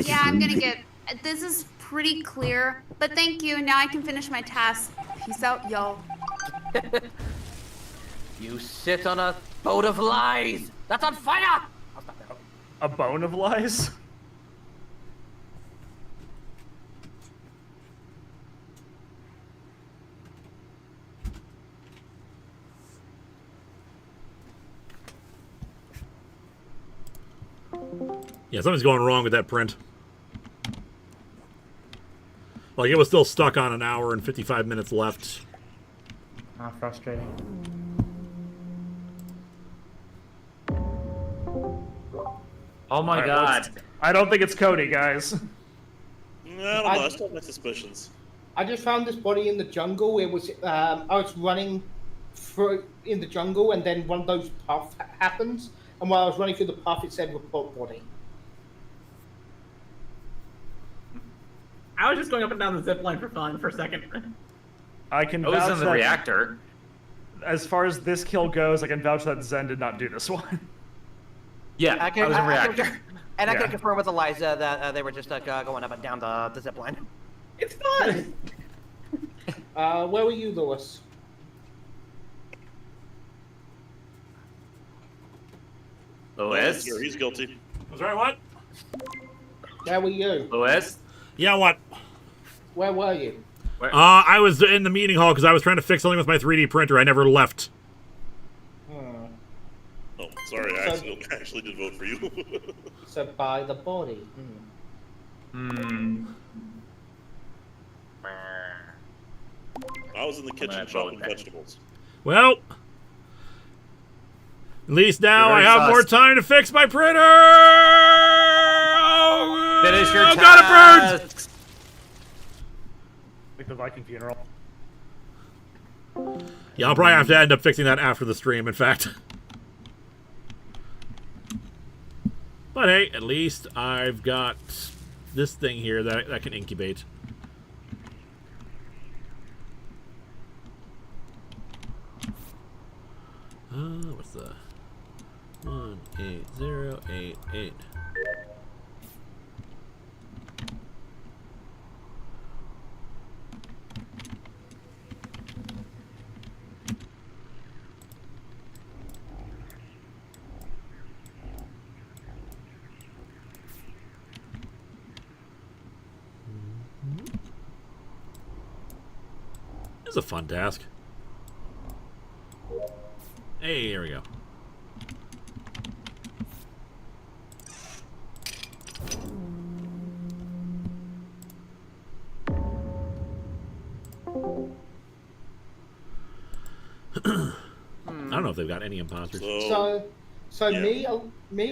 Yeah, I'm gonna get. This is pretty clear, but thank you. Now I can finish my task. Peace out, y'all. You sit on a boat of lies. That's on fire. I'll stop there. A bone of lies? Yeah, something's going wrong with that print. Like, it was still stuck on an hour and 55 minutes left. Frustrating. Oh my god. I don't think it's Cody, guys. No, I don't know. I still have my suspicions. I just found this body in the jungle. It was I was running through in the jungle, and then one of those paths happens. And while I was running through the path, it said report body. I was just going up and down the zip line for fun for a second. I can I was vouch in the that, reactor. as far as this kill goes, I can vouch that Zen did not do this one. Yeah, I was in reactor. And I can confirm with Eliza that they were just going up and down the zip line. It's fun! Where were you, Lewis? Lewis? He's guilty. Sorry, what? Where were you? Lewis? Yeah, what? Where were you? I was in the meeting hall because I was trying to fix something with my 3D printer. I never left. Oh, sorry, I actually did vote for you. So by the body. I was in the kitchen chopping vegetables. Well, at least now I have sus. more time to fix my printer! Oh, Finish your I've got it burned! tasks. Like the Viking funeral. Yeah, I'll probably have to end up fixing that after the stream, in fact. But hey, at least I've got this thing here that can incubate. What's the 18088? It's a fun task. Hey, here we go. I don't know if they've got any imposters. So me,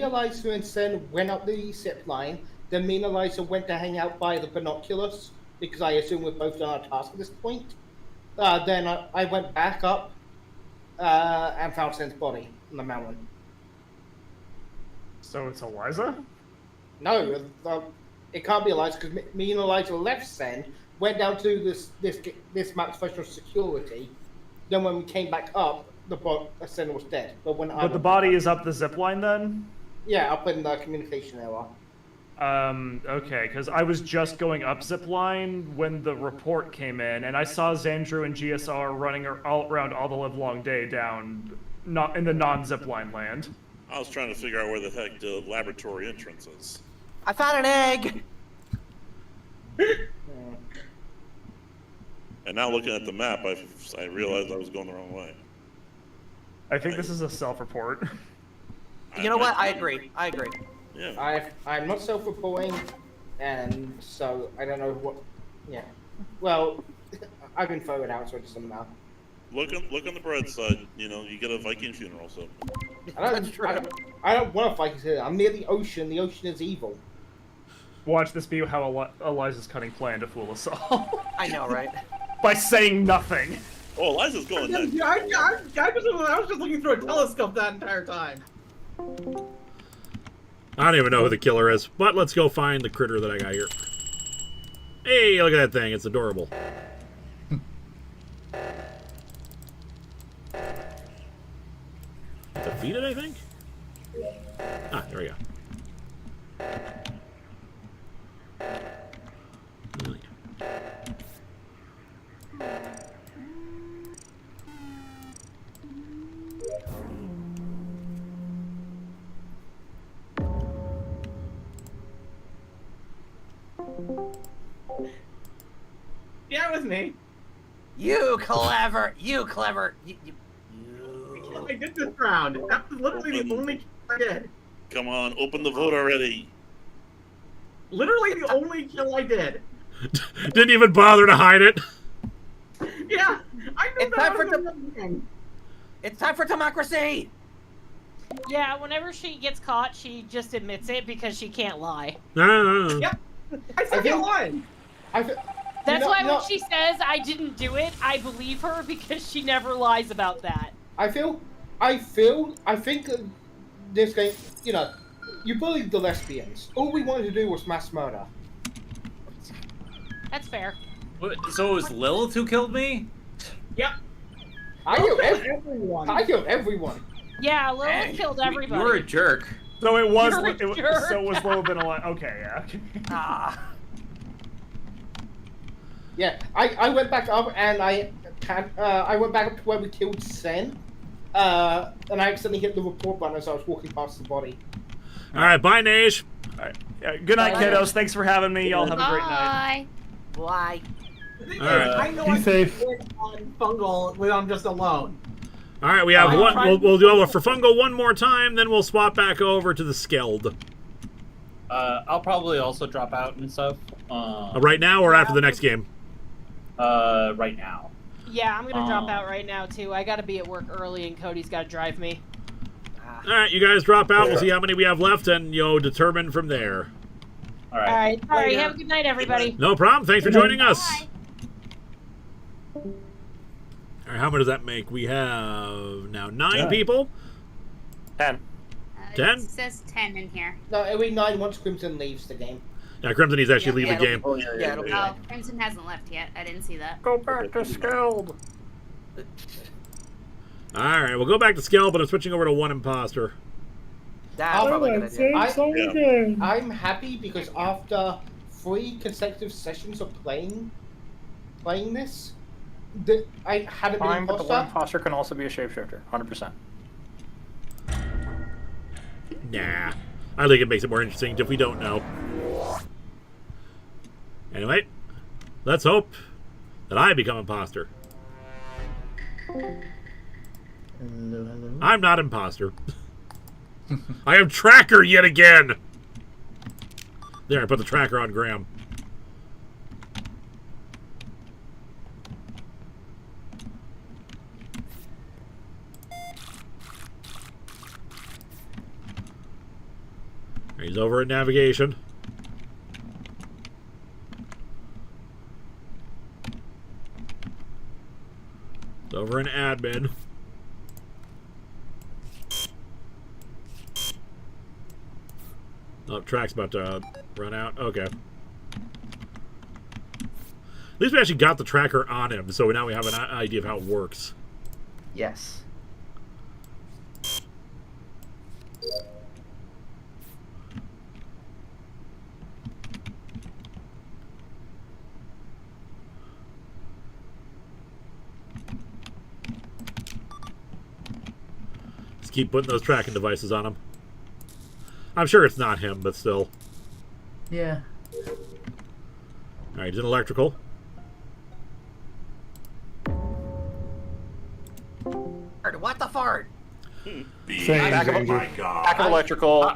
Eliza, and Sen went up the zip line. Then me and Eliza went to hang out by the binoculars because I assume we're both on our task at this point. Then I went back up and found Sen's body on the mountain. So it's Eliza? No, it can't be Eliza because me and Eliza left Sen, went down to this map's special security. Then when we came back up, Sen was dead. But the body is up the zip line then? Yeah, up in the communication area. Okay, because I was just going up zip line when the report came in, and I saw Xandru and GSR running all around all the livelong day down, not in the non-zip line land. I was trying to figure out where the heck the laboratory entrance is. I found an egg! And now looking at the map, I realized I was going the wrong way. I think this is a self-report. You know what? I agree. Yeah. I'm not self-reporting, and so I don't know what. Yeah. Well, I've been voted out, so it doesn't matter. Look on the bright side. You know, you get a Viking funeral, so. I don't want a Viking funeral. I'm near the ocean. The ocean is evil. Watch this be how Eliza's cunning plan to fool us all. I know, right? By saying nothing. Oh, Eliza's going then. I was just looking through a telescope that entire time. I don't even know who the killer is, but let's go find the critter that I got here. Hey, look at that thing. It's adorable. Defeated, I think? Ah, there we go. Yeah, it was me. You clever. I did this round. That was literally the only kill I did. Come on, open the vote already. Literally the only kill I did. Didn't even bother to hide it. Yeah, I knew It's time for democracy. Yeah, whenever she gets caught, she just admits it because she can't lie. Yep. I said you won. That's why when she says I didn't do it, I believe her because she never lies about that. I think this game, you know, you bullied the lesbians. All we wanted to do was mass murder. That's fair. So it was Lilith who killed me? Yep. I killed everyone. Yeah, Lilith killed everybody. You were a jerk. So it was jerk. Lilith and Eliza. Okay, yeah. Yeah, I went back up and I went back up to where we killed Sen, and I accidentally hit the report button as I was walking past the body. All right, bye, Nage. All right. Yeah, good night, kiddos. Thanks for having me. Y'all have a great night. Bye. All right. I know Be safe. On Fungal when I'm just alone. All right, we have one. We'll do for Fungal one more time, then we'll swap back over to the Skeld. I'll probably also drop out and stuff. Right now or after the next game? Right now. Yeah, I'm gonna drop out right now too. I gotta be at work early, and Cody's gotta drive me. All right, you guys drop out. We'll see how many we have left, and determine from there. All right. All right. Sorry. Have a good night, everybody. No problem. Thanks for joining us. All right, how many does that make? We have now 9 people. 10. 10? It says 10 in here. No, it'll be 9 once Crimson leaves the game. Yeah, Crimson needs to actually leave the game. Oh, Crimson hasn't left yet. I didn't see that. Go back to Skeld. Alright, we'll go back to skill, but I'm switching over to one imposter. That's probably a good idea. Same song again. I'm happy because after 3 consecutive sessions of playing this, I hadn't been Fine, but the one imposter. imposter can also be a shapeshifter, 100%. Nah. I think it makes it more interesting if we don't know. Anyway, let's hope that I become imposter. Hello, hello. I'm not imposter. I am tracker yet again. There, I put the tracker on Graham. He's over at navigation. He's over in admin. Oh, track's about to run out. Okay. At least we actually got the tracker on him, so now we have an idea of how it works. Yes. Just keep putting those tracking devices on him. I'm sure it's not him, but still. Yeah. Alright, he's in electrical. What the fart? Back of electrical.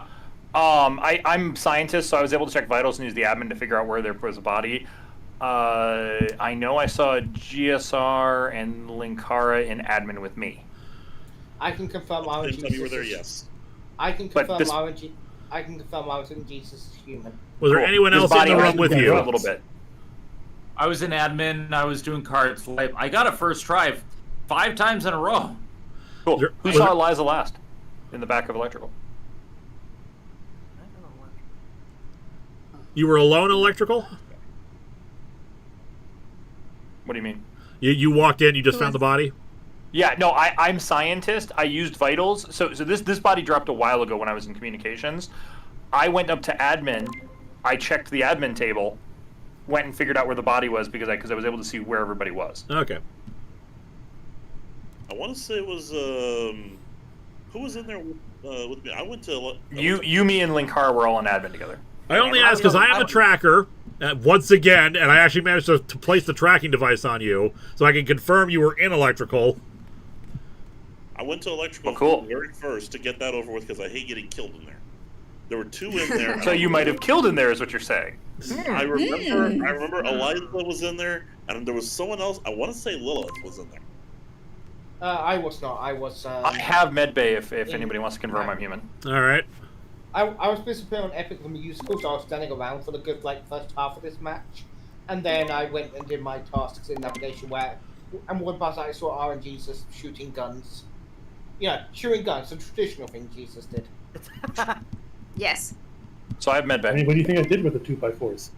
I'm scientist, so I was able to check vitals and use the admin to figure out where there was a body. I know I saw GSR and Linkara in admin with me. I can confirm RNG. Anytime you were there, yes. I can But confirm this- RNG. I can confirm RNG is human. Was there Cool. anyone This else in body the was room with moving you? a little bit. I was in admin. I was doing card swipe. I got a first try 5 times in a row. Cool. There- Who was saw there- Eliza last? In the back of electrical. You were alone in electrical? What do you mean? You walked in, you just found the body? Yeah, no, I'm scientist. I used vitals. So this body dropped a while ago when I was in communications. I went up to admin. I checked the admin table, went and figured out where the body was because I was able to see where everybody was. Okay. I want to say it was who was in there with me? I went to You, me, and Linkara were all in admin together. I only asked because I am a tracker, once again, and I actually managed to place the tracking device on you, so I can confirm you were in electrical. I went to electrical Oh, cool. very first to get that over with because I hate getting killed in there. There were 2 in there. So you might have killed in there, is what you're saying. I remember Eliza was in there, and there was someone else. I want to say Lilith was in there. I was not. I was. I have medbay if anybody wants to confirm I'm human. All right. I was supposed to play on Epic the Musical, so I was standing around for the good first half of this match, and then I went and did my tasks in navigation and one part I saw RNG just shooting guns. Yeah, shooting guns, the traditional thing Jesus did. Yes. So I have medbay. I mean, what do you think I did with the 2x4s?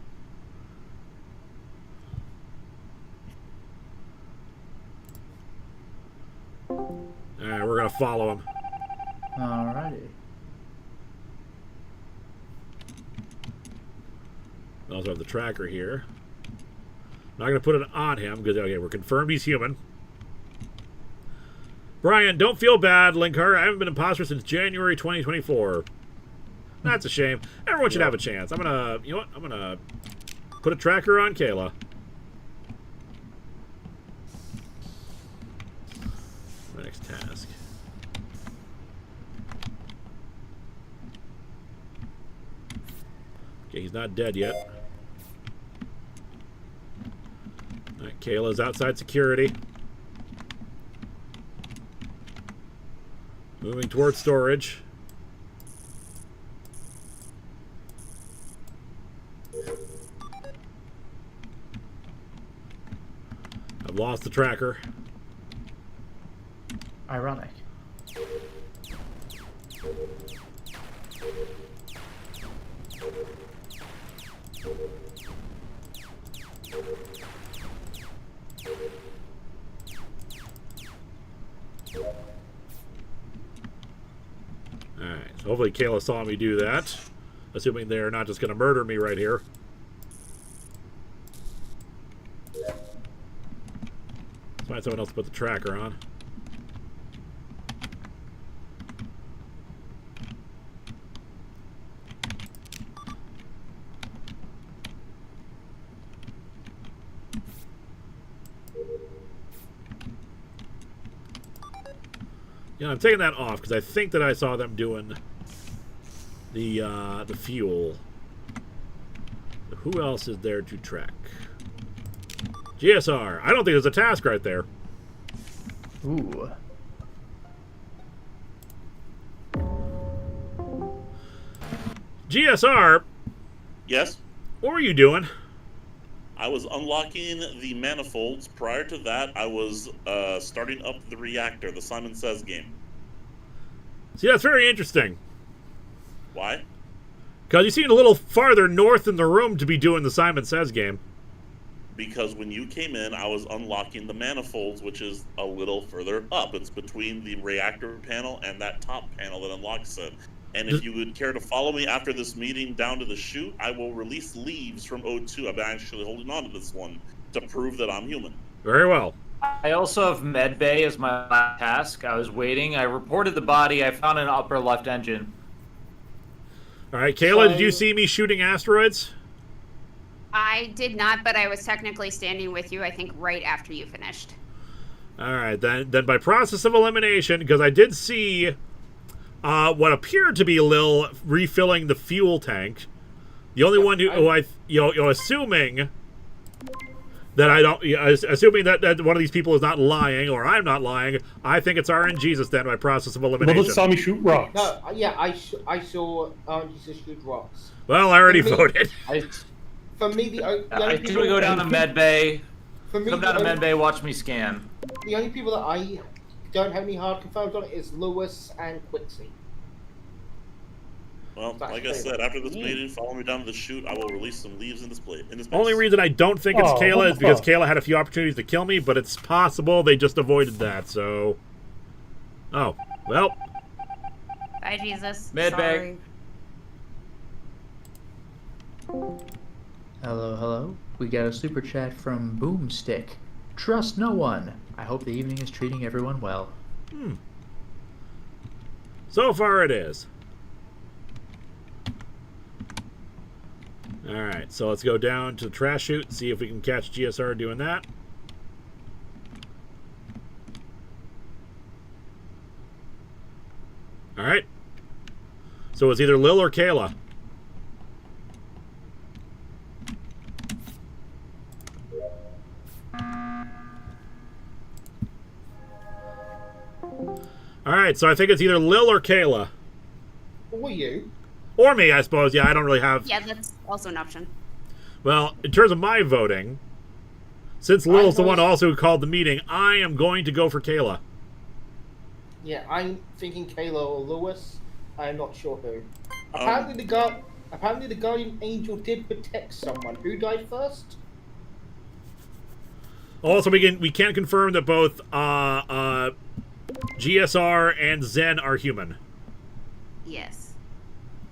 All right, we're going to follow him. Alrighty. I also have the tracker here. I'm not going to put it on him because, okay, we're confirmed he's human. Brian, don't feel bad, Linkara. I haven't been imposter since January 2024. That's a shame. Everyone should have a chance. I'm going to, you know what? I'm going to put a tracker on Kayla. My next task. Okay, he's not dead yet. Alright, Kayla's outside security. Moving towards storage. I've lost the tracker. Ironic. Hopefully Kayla saw me do that. Assuming they're not just going to murder me right here. Let's find someone else to put the tracker on. Yeah, I'm taking that off because I think that I saw them doing the fuel. Who else is there to track? GSR. I don't think there's a task right there. Ooh. GSR. Yes? What were you doing? I was unlocking the manifolds. Prior to that, I was starting up the reactor, the Simon Says game. See, that's very interesting. Why? Because you seemed a little farther north in the room to be doing the Simon Says game. Because when you came in, I was unlocking the manifolds, which is a little further up. It's between the reactor panel and that top panel that unlocks it. And if you would care to follow me after this meeting down to the chute, I will release leaves from O2. I'm actually holding on to this one to prove that I'm human. Very well. I also have medbay as my last task. I was waiting. I reported the body. I found an upper left engine. All right, Kayla, did you see me shooting asteroids? I did not, but I was technically standing with you, I think, right after you finished. All right, then by process of elimination, because I did see what appeared to be Lil refilling the fuel tank. The only one who assuming that I don't, assuming that one of these people is not lying, or I'm not lying, I think it's RNGesus then by process of elimination. Well, saw me shoot rocks. No, yeah, I saw Jesus shoot rocks. Well, I already voted. For me, the only I people do go down to medbay. For me, Come down to medbay, watch me scan. The only people that I don't have any hard confirms on is Lewis and Quixie. Well, like I said, after this meeting, follow me down to the chute. I will release some leaves in this place. Only reason I don't think it's Kayla is because Kayla had a few opportunities to kill me, but it's possible they just avoided that, so... Oh, well. Bye, Jesus. Medbay. Hello, hello. We got a super chat from Boomstick. Trust no one. I hope the evening is treating everyone well. So far it is. Alright, so let's go down to the trash chute and see if we can catch GSR doing that. Alright. So it's either Lil or Kayla. Alright, so I think it's either Lil or Kayla. Or you. Or me, I suppose. Yeah, I don't really have... Yeah, that's also an option. Well, in terms of my voting, since Lil's the one also who called the meeting, I am going to go for Kayla. Yeah, I'm thinking Kayla or Lewis. I'm not sure who. Apparently the Guardian Angel did protect someone. Who died first? Also, we can confirm that both GSR and Zen are human. Yes.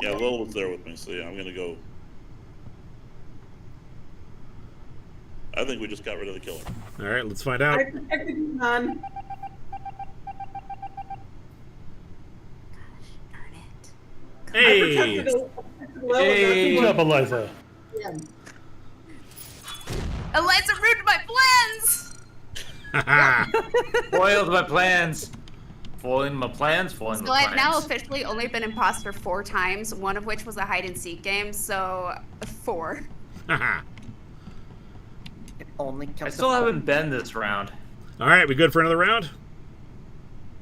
Yeah, Lil was there with me, so yeah, I'm gonna go. I think we just got rid of the killer. All right, let's find out. I protected you, man. Hey! Good job, Eliza. Eliza ruined my plans! Foiled my plans. Foiling my plans, foiling So my plans. I've now officially only been imposter 4 times, one of which was a hide-and-seek game, so 4. Only I still haven't been this round. All right, we good for another round?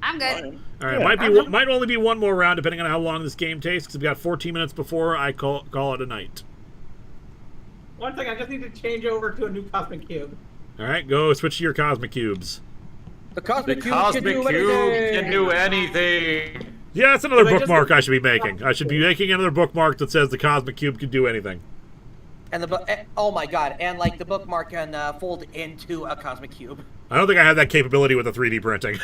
I'm good. All right, might only be one more round depending on how long this game takes because we've got 14 minutes before I call it a night. One second, I just need to change over to a new cosmic cube. All right, go switch to your cosmic cubes. The Cosmic Cube can do anything. Yeah, that's another bookmark I should be making. I should be making another bookmark that says the Cosmic Cube can do anything. And oh my god, and like the bookmark can fold into a Cosmic Cube. I don't think I have that capability with the 3D printing.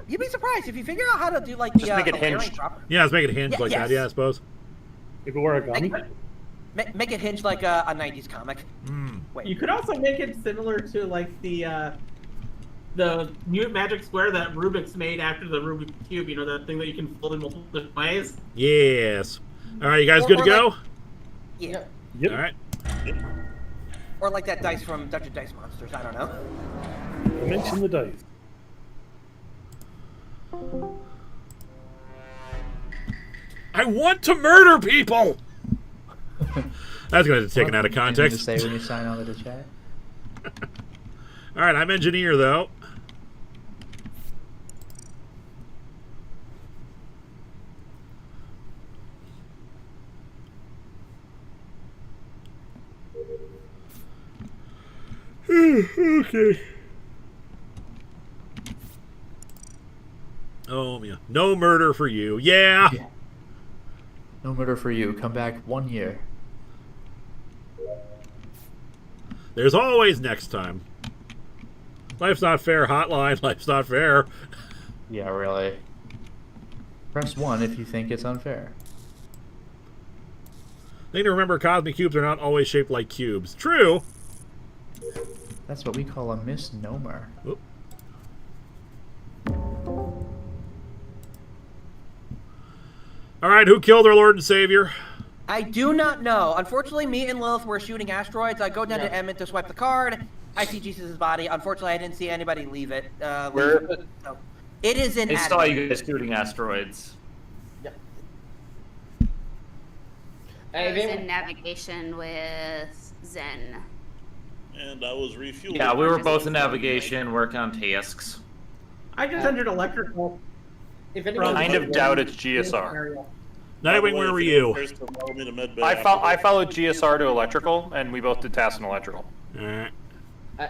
You'd be surprised if you figure out how to do like Just the make it the layering hinged. proper. Yeah, let's make it hinged like that. yes. Yeah, I suppose. If it were a gummy. Make it hinge like a 90s comic. Wait. You could also make it similar to like the Mute Magic Square that Rubik's made after the Rubik's Cube. You know, that thing that you can fold in multiple different ways. Yes. All right, you guys good to go? Like, yeah. Yep. All right. Or like that dice from Dungeon Dice Monsters. I don't know. Mention the dice. I want to murder people. That's going to be taken out of You need context. to say when you sign on to the chat. All right, I'm engineer though. Okay. Oh yeah, no murder for you. Yeah. No murder for you. Come back 1 year. There's always next time. Life's not fair. Hotline. Life's not fair. Yeah, really. Press 1 if you think it's unfair. Thing to remember: cosmic cubes are not always shaped like cubes. True. That's what we call a misnomer. Oop. All right, who killed our Lord and Savior? I do not know. Unfortunately, me and Lilith were shooting asteroids. I go down to Emmett to swipe the card. I see Jesus' body. Unfortunately, I didn't see anybody leave it. Where? So, it is in I saw Adam. you guys shooting asteroids. I was in navigation with Zen. And I was refueling. Yeah, we were both in navigation, working on tasks. I just entered electrical. If Kind of doubt it's GSR. Nightwing, where were you? I followed GSR to electrical, and we both did tasks in electrical. All right.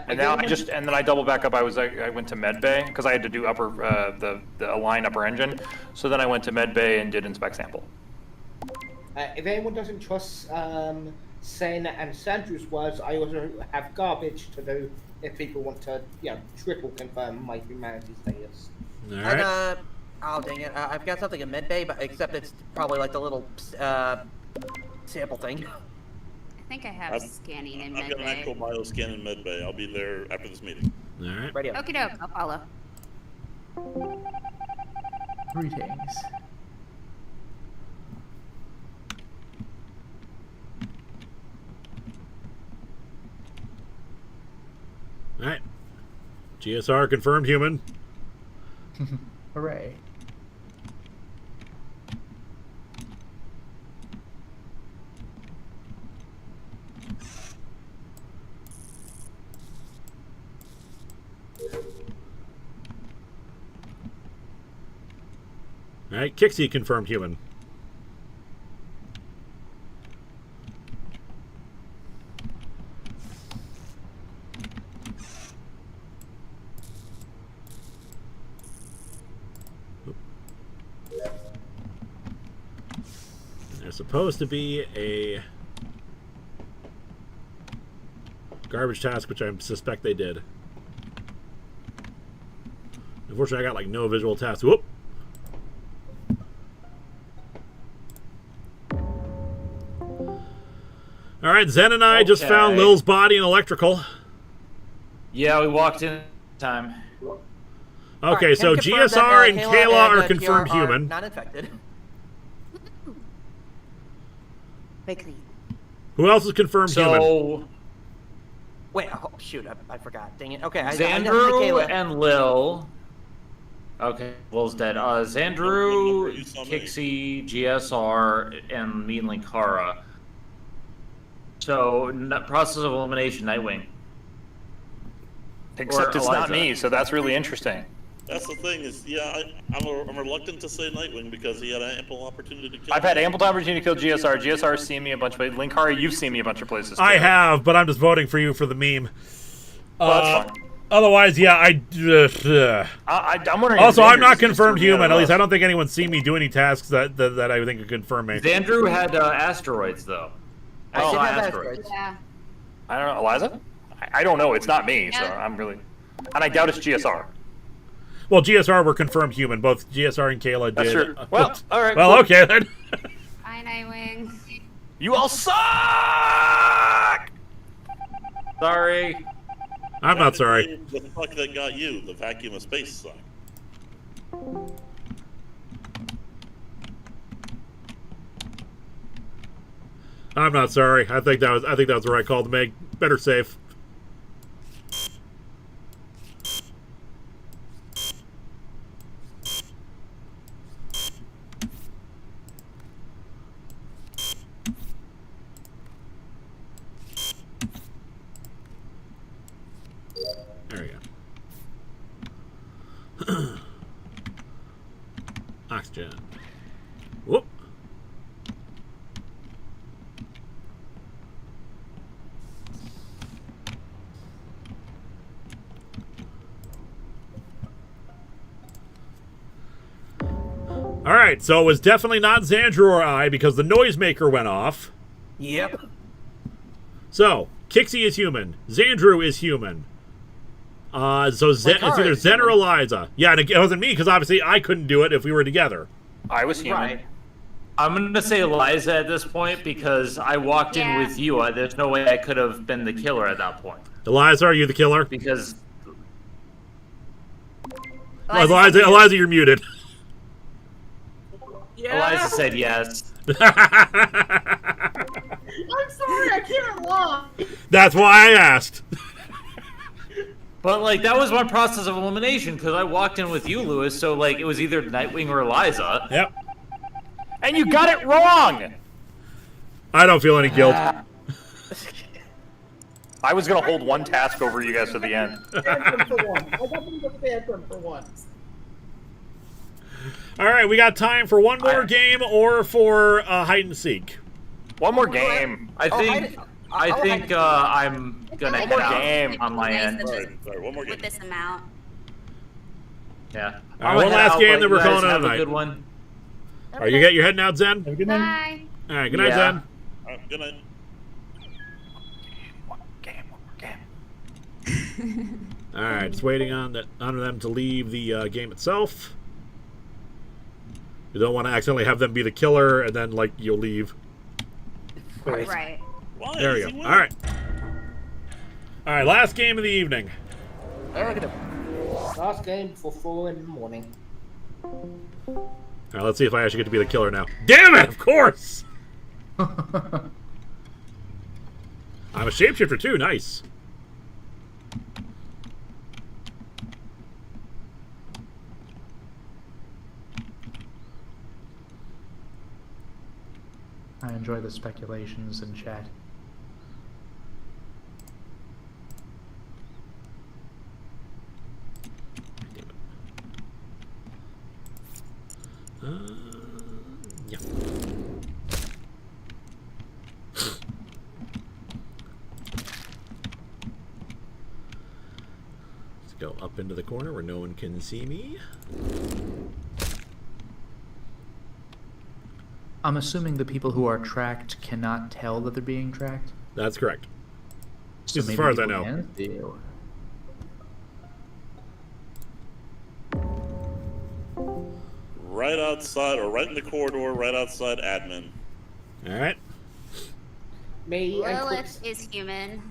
And now and then I double back up. I went to med bay because I had to do the align upper engine. So then I went to med bay and did inspect sample. If anyone doesn't trust Sen and Sandra's words, I also have garbage to do if people want to, triple confirm my humanity status. All right. And, oh dang it! I've got something in med bay, but except it's probably like the little sample thing. I think I have scanning in I've med got an bay. actual bio scan in med bay. I'll be there after this meeting. All right. Radio. Okie doke, I'll follow. Greetings. All right. GSR confirmed human. Hooray. All right. Kixie confirmed human. There's supposed to be a garbage task, which I suspect they did. Unfortunately, I got like no visual task. Whoop. All right, Zen and I just found Lil's body in electrical. Yeah, we walked in time. Okay, Right, so can confirm GSR that, and Kayla Kayla and, are confirmed TR are human. Not infected. Very clean. Who else is confirmed human? Wait, oh, shoot, I forgot. Dang it. Okay, I Xandru Kayla. and Lil. Okay, Lil's dead. Xandru, Kixie, GSR, and me and Linkara. So, process of elimination, Nightwing. Except it's not Eliza. me, so that's really interesting. That's the thing is, I'm reluctant to say Nightwing because he had an ample opportunity to kill. I've had ample opportunity to kill GSR. GSR's seen me a bunch of places. Linkara, you've seen me a bunch of places. Too. I have, but I'm just voting for you for the meme. Well, that's fine. Otherwise, yeah, I'm wondering. Also, if I'm Xander's not just confirmed threw me out human. of At least the- I don't think anyone's seen me do any tasks that I think could confirm me. Xandru had asteroids, though. I did saw have asteroids. Yeah. I don't know, Eliza. I don't know. It's not me, so I'm really. And I doubt it's GSR. Well, GSR were confirmed human. Both GSR and Kayla That's did. true. Well, all right. Well, cool. okay then. Bye, Nightwing. You all suck! Sorry. I'm not sorry. The fuck that got you? The vacuum of space suck. I'm not sorry. I think that was the right call to make. Better safe. There we go. Oxygen. Whoop. All right, so it was definitely not Xandru or I because the noisemaker went off. Yep. So, Kixie is human. Xandru is human. So it's either Zen or Eliza. Yeah, and it wasn't me because obviously I couldn't do it if we were together. I was human. Right. I'm going to say Eliza at this point because I walked in with you. There's no way I could have been the killer at that point. Eliza, are you the killer? Because... Eliza, you're muted. Eliza said yes. I'm sorry, I can't lie. That's why I asked. But, like, that was one process of elimination, because I walked in with you, Lewis, so, like, it was either Nightwing or Eliza. Yep. And you got it wrong! I don't feel any guilt. I was going to hold one task over you guys to the end. Phantom for one. I got them to Phantom for once. All right, we got time for one more game or for hide and seek. One more game. I think I'm gonna head out on my end. Sorry, one more game. With this amount. Yeah. All right, one last game that we're calling it a Have a night. good one. Are you're heading out, Zen? Have a good night. Bye. All right, good night, Zen. All right, good night. One more game. All right, just waiting on them to leave the game itself. You don't want to accidentally have them be the killer and then like you'll leave. Right. Why? There we Is go. he All right. All right, last game of the evening. Last game before 4 in the morning. All right, let's see if I actually get to be the killer now. Damn it! Of course. I'm a shapeshifter too. Nice. I enjoy the speculations in chat. Yeah. Let's go up into the corner where no one can see me. I'm assuming the people who are tracked cannot tell that they're being tracked. That's correct. So As far as I know. can do. Right outside, or right in the corridor, right outside admin. All right. Me and Lilith is human.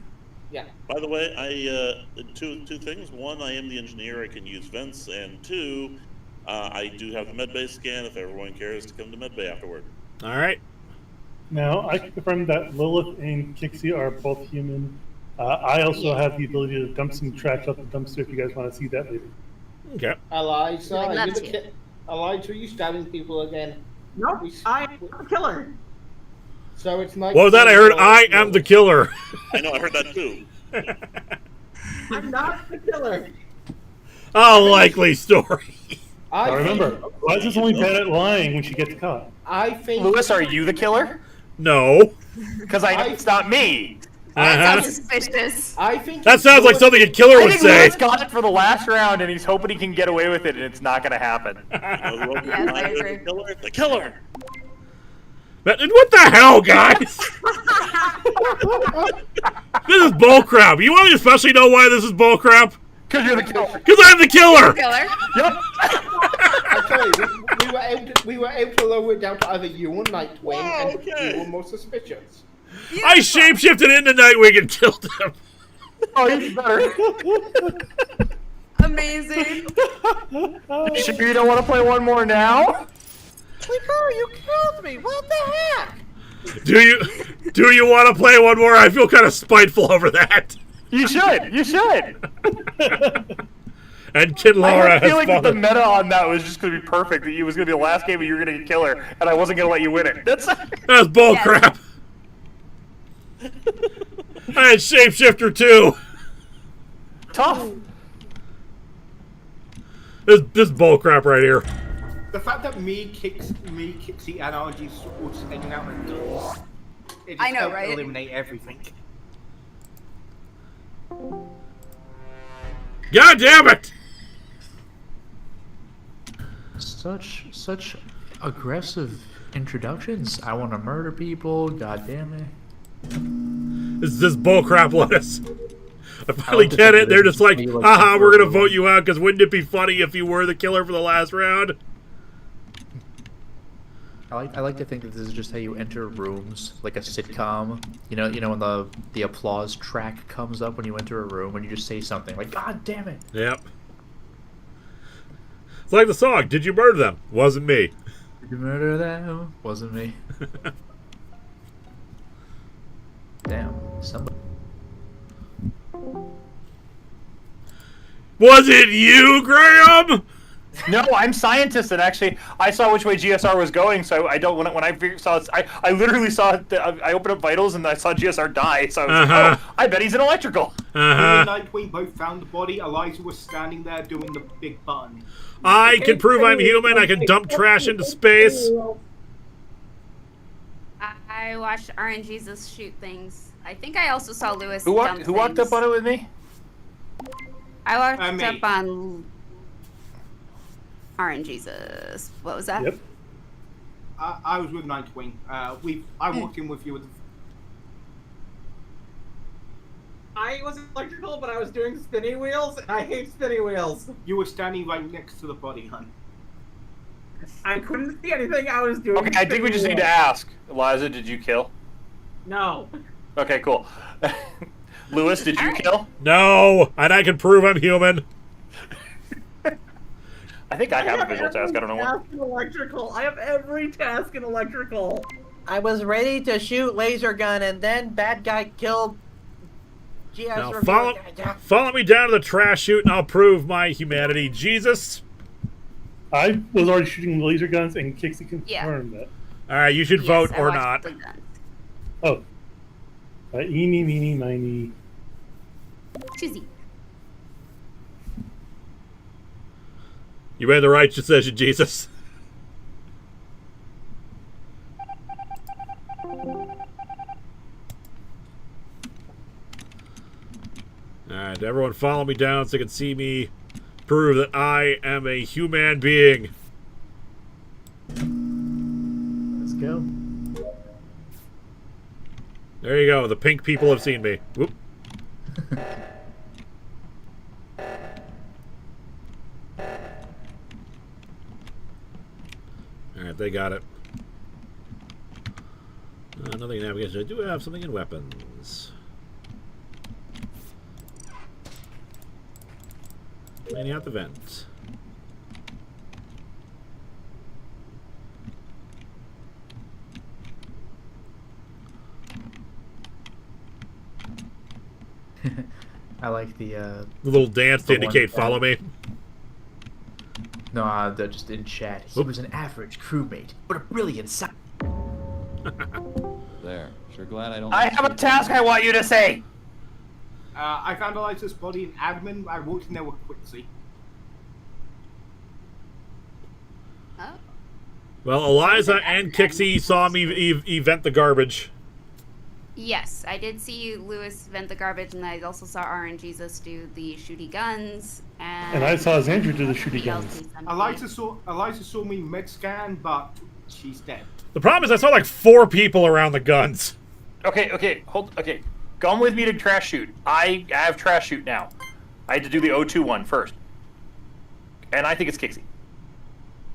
Yeah. By the way, I two things. One, I am the engineer. I can use vents, and two, I do have the medbay scan. If everyone cares to come to medbay afterward. All right. Now, I can confirm that Lilith and Kixie are both human. I also have the ability to dump some trash out the dumpster if you guys want to see that later. Okay. Eliza, I'd are love you the to. Eliza, are you stabbing people again? Nope, I'm a killer. So it's not. What was that? I heard I am the killer. I know, I heard that too. I'm not the killer. A likely story. Now remember, Eliza's only bad at lying when she gets caught. I think. Lewis, are you the killer? No. Because I know it's not me. That sounds suspicious. I think. That sounds like something a killer I would think say. Lewis got it for the last round, and he's hoping he can get away with it, and it's not going to happen. Yes, I agree. The killer. What the hell, guys? This is bullcrap. You want me to especially know why this is bullcrap? Because you're the killer. Because I'm the killer! Killer. Yep. I tell you, we were able to lower it down to either you or Nightwing, and okay. you were more suspicious. I shapeshifted into Nightwing and killed him. Oh, he's better. Amazing. You sure you don't want to play one more now? Linkara, you killed me! What the heck? Do you want to play one more? I feel kind of spiteful over that. You should. You should. And Kid I Laura had a has feeling that the fallen. meta on that was just going to be perfect. That it was going to be the last game and you were going to get killer, and I wasn't going to let you win it. That's Bull crap. I had shapeshifter too. tough. This bull crap right here. The fact that me, Kixie, and RG all just hanging out with guns, it just I know, helped right? eliminate everything. God damn it! Such aggressive introductions. I want to murder people. God damn it. This bull crap lettuce. I finally like to get think it. They're just like, you like haha, to we're gonna throw- vote you out because wouldn't it be funny if you were the killer for the last round? I like to think that this is just how you enter rooms, like a sitcom. You know when the applause track comes up when you enter a room, when you just say something like "God damn it." Yep. It's like the song, Did You Murder Them? Wasn't me. Did you murder them? Wasn't me. Damn, somebody. Was it you, Graham? No, I'm scientist, and actually, I saw which way GSR was going. So I don't. When I saw, I literally saw. I opened up vitals and I saw GSR die. So I was like, oh, I bet he's in electrical. Me and Nightwing both found the body. Eliza was standing there doing the big button. I can prove I'm human. I can dump trash into space. I watched RNGesus shoot things. I think I also saw Lewis. Who walked up on it with me? I walked me. up on RNGesus. What was that? Yep. I was with Nightwing. I walked in with you. I wasn't electrical, but I was doing spinny wheels, and I hate spinny wheels. You were standing right next to the body, hun. I couldn't see anything I was doing. Okay, I think we just need to ask. Eliza, did you kill? No. Okay, cool. Lewis, did you kill? No, and I can prove I'm human. I think I have a visual task. I don't know what. Task in electrical. I have every task in electrical. I was ready to shoot laser gun, and then bad guy killed. Now follow me down to the trash chute, and I'll prove my humanity. Jesus. I was already shooting laser guns, and Kixie confirmed that. All right, you should vote or not. Oh. Eeny, meeny, miny. Choosy. You made the right decision, Jesus. Alright, everyone follow me down so you can see me prove that I am a human being. Let's go. There you go. The pink people have seen me. Whoop. Alright, they got it. Nothing in navigation. I do have something in weapons. Cleaning out the vent. I like the little dance to indicate follow me. No, they're just in chat. He was an average crewmate, but a brilliant There. Sure glad I don't. I have a task I want you to say. I found Eliza's body in admin. I walked in there with Quixie. Oh. Well, Eliza and Kixie saw me event the garbage. Yes, I did see Lewis vent the garbage, and I also saw RNGesus do the shooty guns. And I saw Xandra do the shooty guns. Eliza saw me med scan, but she's dead. The problem is I saw like 4 people around the guns. Okay, come with me to trash shoot. I have trash shoot now. I had to do the O2 one first. And I think it's Kixie.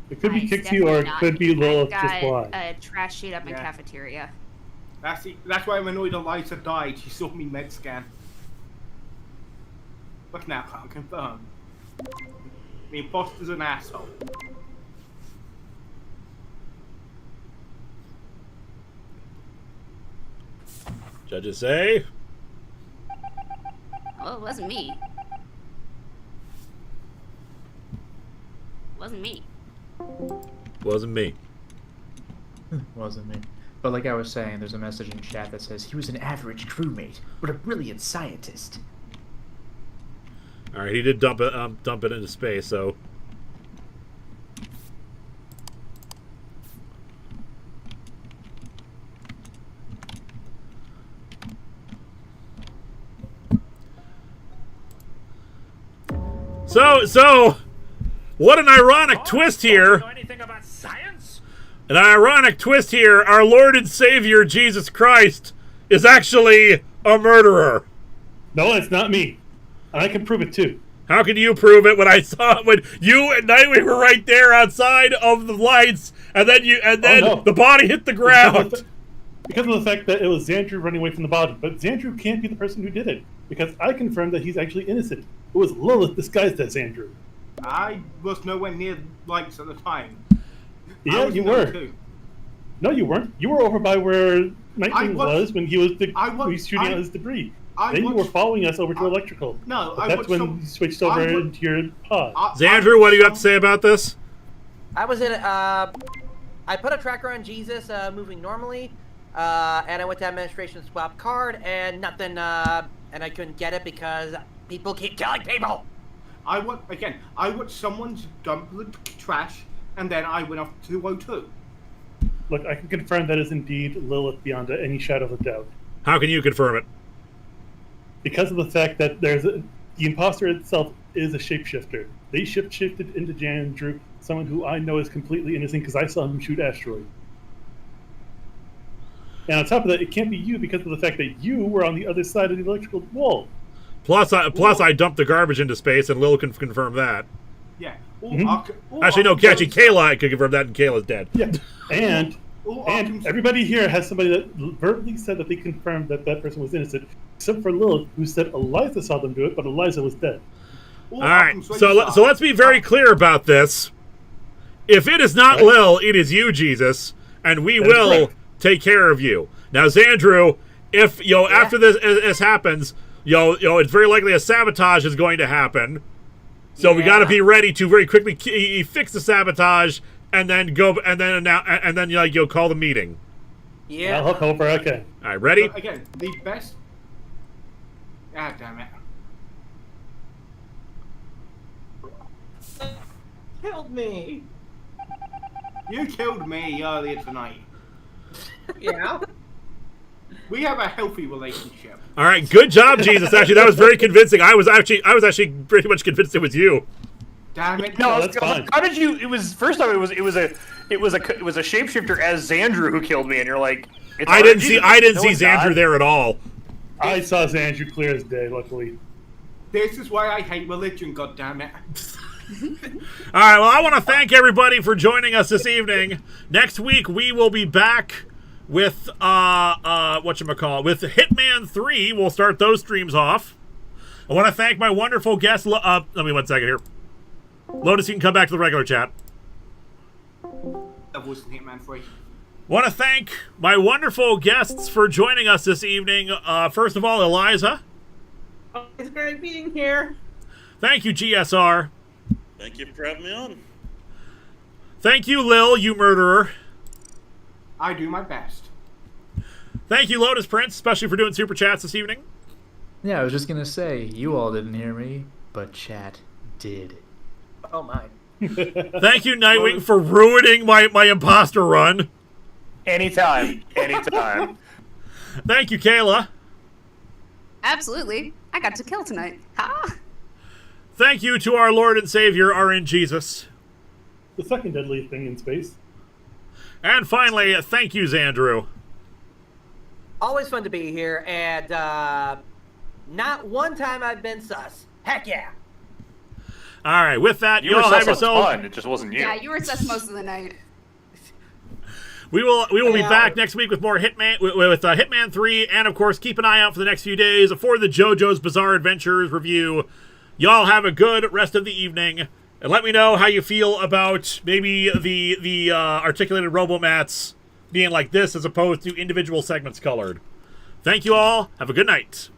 It could be It's Kixie or it definitely could be not. Lilith I've just got blind. a trash sheet up in Yeah. cafeteria. That's why I'm annoyed Eliza died. She saw me med scan. But now can't confirm. The imposter's an asshole. Judges say. Well, it wasn't me. Wasn't me. Wasn't me. Wasn't me. But like I was saying, there's a message in chat that says he was an average crewmate, but a brilliant scientist. All right, he did dump it into space, so. So, what an ironic twist here. Know anything about science? An ironic twist here. Our Lord and Savior, Jesus Christ, is actually a murderer. No, it's not me. And I can prove it too. How can you prove it when I saw it when you and Nightwing were right there outside of the lights, and then the body hit the ground? Because of the fact that it was Xandru running away from the body. But Xandru can't be the person who did it, because I confirmed that he's actually innocent. It was Lilith disguised as Xandru. I was nowhere near lights at the time. Yeah, you were. No, you weren't. You were over by where Nightwing was when he was shooting out his debris. Then you were following us over to electrical. No, but that's when you switched over into your pod. Xandru, what do you have to say about this? I was in. I put a tracker on Jesus, moving normally, and I went to administration to swap card, and nothing. And I couldn't get it because people keep killing people. I watched someone dump the trash, and then I went off to O2. Look, I can confirm that is indeed Lilith beyond any shadow of a doubt. How can you confirm it? Because of the fact that the imposter itself is a shapeshifter. They shifted into Xandru, someone who I know is completely innocent because I saw him shoot asteroid. And on top of that, it can't be you because of the fact that you were on the other side of the electrical wall. Plus, I dumped the garbage into space, and Lil can confirm that. Yeah. Actually, no, actually, Kayla could confirm that, and Kayla's dead. Yeah. And everybody here has somebody that verbally said that they confirmed that that person was innocent, except for Lilith, who said Eliza saw them do it, but Eliza was dead. All right, so let's be very clear about this. If it is not Lil, it is you, Jesus, and we will take care of you. Now, Xandru, if after this happens, it's very likely a sabotage is going to happen. So we got to be ready to very quickly fix the sabotage and then call the meeting. Yeah. I'll help her. Okay. All right, ready? But again, the best. Ah, damn it. Killed me. You killed me earlier tonight. Yeah. We have a healthy relationship. All right, good job, Jesus. Actually, that was very convincing. I was actually pretty much convinced it was you. Damn it! No, that's fine. How did you? It was first off. It was a shapeshifter as Xandru who killed me, and you're like, I didn't see Xandru there at all. I saw Xandru clear as day. Luckily. This is why I hate religion. God damn it! All right. Well, I want to thank everybody for joining us this evening. Next week we will be back with with Hitman 3. We'll start those streams off. I want to thank my wonderful guest. Let me 1 second here. Lotus, you can come back to the regular chat. That wasn't Hitman 3. Want to thank my wonderful guests for joining us this evening. First of all, Eliza. Oh, it's great being here. Thank you, GSR. Thank you for having me on. Thank you, Lil, you murderer. I do my best. Thank you, Lotus Prince, especially for doing super chats this evening. Yeah, I was just gonna say, you all didn't hear me, but chat did. Oh my. Thank you, Nightwing, for ruining my imposter run. Anytime. Thank you, Kayla. Absolutely. I got to kill tonight. Ha! Thank you to our Lord and Savior, RN Jesus. The second deadliest thing in space. And finally, thank you, Xandru. Always fun to be here, and not one time I've been sus. Heck yeah. All right, with that, You were all have sus yourselves. fun. It just wasn't you. Yeah, you were sus most of the night. We will be back next week with more Hitman with Hitman 3, and of course keep an eye out for the next few days for the JoJo's Bizarre Adventures review. Y'all have a good rest of the evening, and let me know how you feel about maybe the articulated Robomats being like this as opposed to individual segments colored. Thank you all. Have a good night.